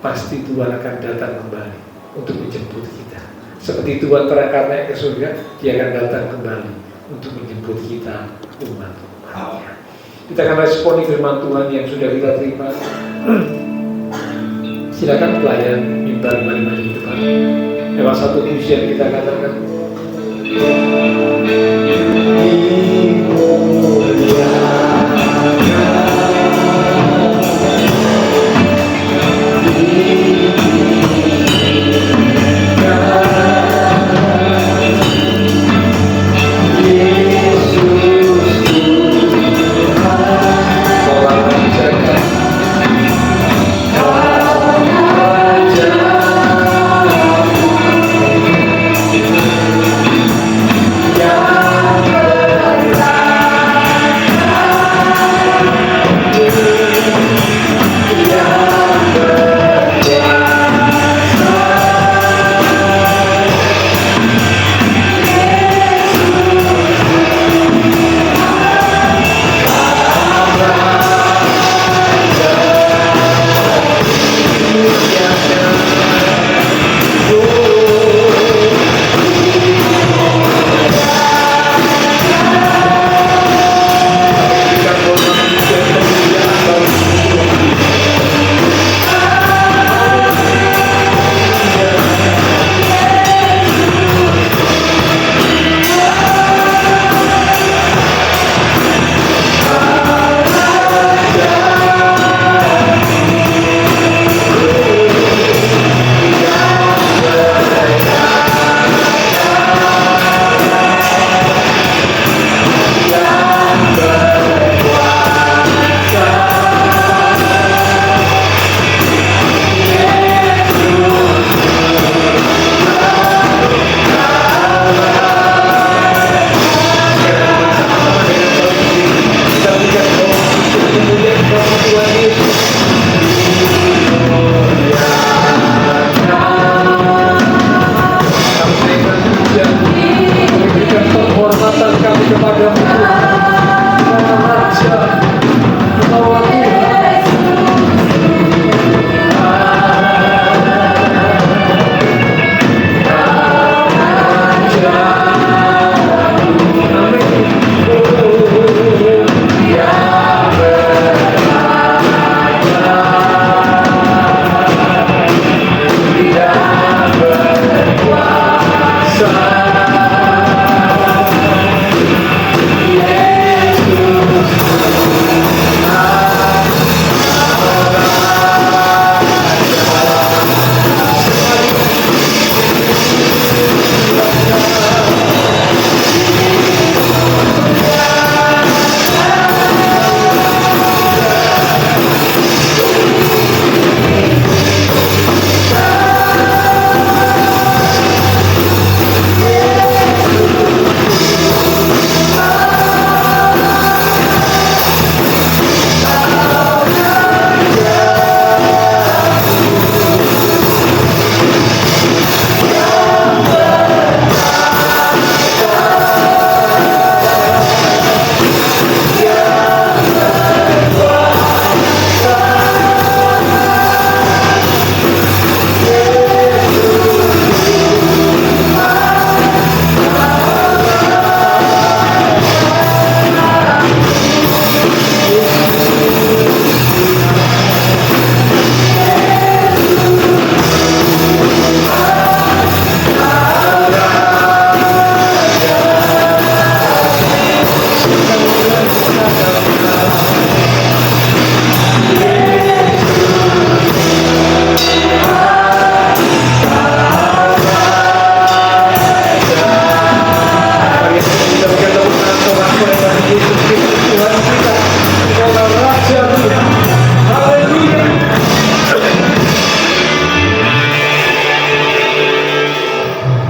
pasti Tuhan akan datang kembali untuk menjemput kita. Seperti Tuhan terangkat naik ke surga, Dia akan datang kembali untuk menjemput kita, umat-umatnya. Kita akan responi firman Tuhan yang sudah kita terima. Silakan pelayan mimbar mari di depan. Lewat satu pujian kita katakan,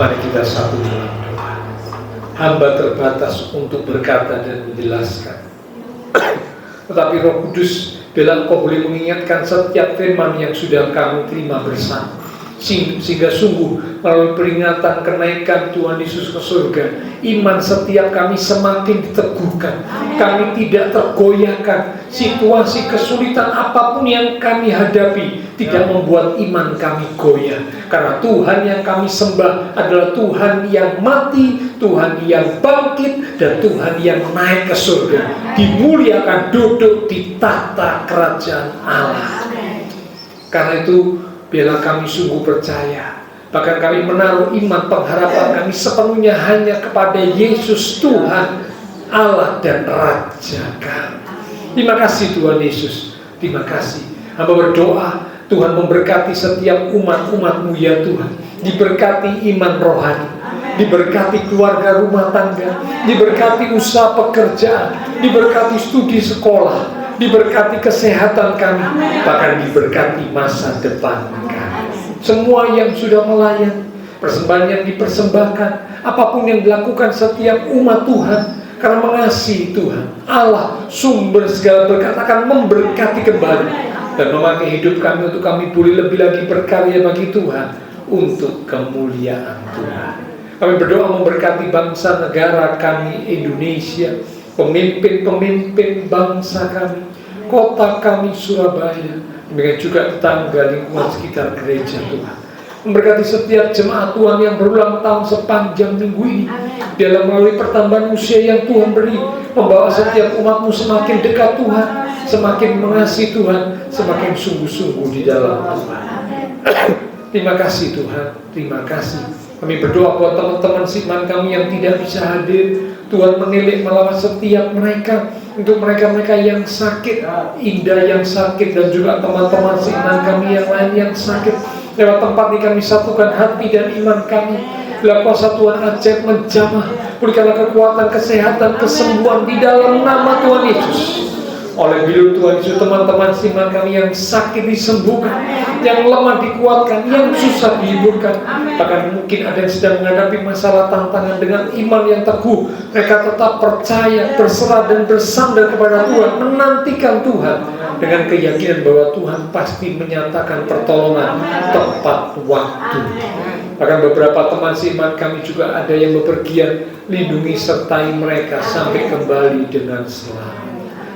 Mari kita satu dalam doa. Hamba terbatas untuk berkata dan menjelaskan. Tetapi Roh Kudus, bila Engkau boleh mengingatkan setiap firman yang sudah kami terima bersama, sehingga sungguh melalui peringatan kenaikan Tuhan Yesus ke surga, iman setiap kami semakin diteguhkan. Kami tidak tergoyahkan. Situasi kesulitan apapun yang kami hadapi tidak membuat iman kami goyah, karena Tuhan yang kami sembah adalah Tuhan yang mati, Tuhan yang bangkit, dan Tuhan yang naik ke surga, dimuliakan duduk di tahta kerajaan Allah. Karena itu biarlah kami sungguh percaya, bahkan kami menaruh iman pengharapan kami sepenuhnya hanya kepada Yesus Tuhan Allah dan Raja kami. Terima kasih Tuhan Yesus, terima kasih. Hamba berdoa Tuhan memberkati setiap umat-umat-Mu ya Tuhan, diberkati iman rohani, diberkati keluarga rumah tangga, diberkati usaha pekerjaan, diberkati studi sekolah, diberkati kesehatan kami, bahkan diberkati masa depan kami. Semua yang sudah melayani, persembahan yang dipersembahkan, apapun yang dilakukan setiap umat Tuhan, karena mengasihi Tuhan Allah sumber segala berkat akan memberkati kembali dan memakai hidup kami untuk kami boleh lebih lagi berkarya bagi Tuhan untuk kemuliaan Tuhan. Kami berdoa memberkati bangsa negara kami Indonesia, pemimpin-pemimpin bangsa kami, kota kami Surabaya, demikian juga tetangga lingkungan sekitar gereja Tuhan. Memberkati setiap jemaat Tuhan yang berulang tahun sepanjang minggu ini. Dalam melalui pertambahan usia yang Tuhan beri, membawa setiap umat-Mu semakin dekat Tuhan, semakin mengasihi Tuhan, semakin sungguh-sungguh di dalam Tuhan. Terima kasih Tuhan, terima kasih. Kami berdoa buat teman-teman seiman kami yang tidak bisa hadir. Tuhan menilik melawat setiap mereka, untuk mereka-mereka yang sakit, Indah yang sakit, dan juga teman-teman seiman kami yang lain yang sakit. Lewat tempat ini kami satukan hati dan iman kami. Bila kuasa Tuhan ajaib menjamah, berikanlah kekuatan, kesehatan, kesembuhan di dalam nama Tuhan Yesus. Oleh bilu Tuhan Yesus, teman-teman seiman kami yang sakit disembuhkan, yang lemah dikuatkan, yang susah dihiburkan. Bahkan mungkin ada yang sedang menghadapi masalah tantangan, dengan iman yang teguh mereka tetap percaya, berserah dan bersandar kepada Tuhan, menantikan Tuhan dengan keyakinan bahwa Tuhan pasti menyatakan pertolongan tepat waktu. Bahkan beberapa teman seiman kami juga ada yang bepergian, lindungi sertai mereka sampai kembali dengan selamat.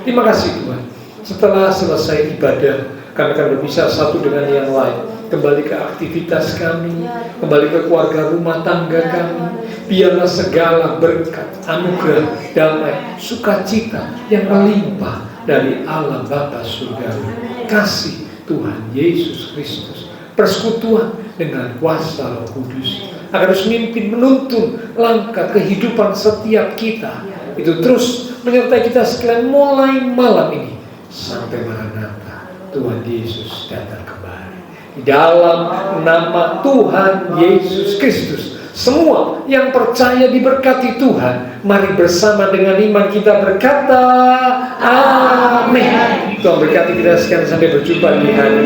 Terima kasih Tuhan. Setelah selesai ibadah, kami akan berpisah satu dengan yang lain, kembali ke aktivitas kami, kembali ke keluarga rumah tangga kami. Biarlah segala berkat, anugerah, damai, sukacita yang melimpah dari Allah Bapa Surgawi, kasih Tuhan Yesus Kristus, persekutuan dengan kuasa Roh Kudus akan terus memimpin, menuntun langkah kehidupan setiap kita. Itu terus menyertai kita sekalian mulai malam ini sampai Maranatha Tuhan Yesus datang kembali. Di dalam nama Tuhan Yesus Kristus, semua yang percaya diberkati Tuhan. Mari bersama dengan iman kita berkata amin. Tuhan berkati kita sekalian, sampai berjumpa di hari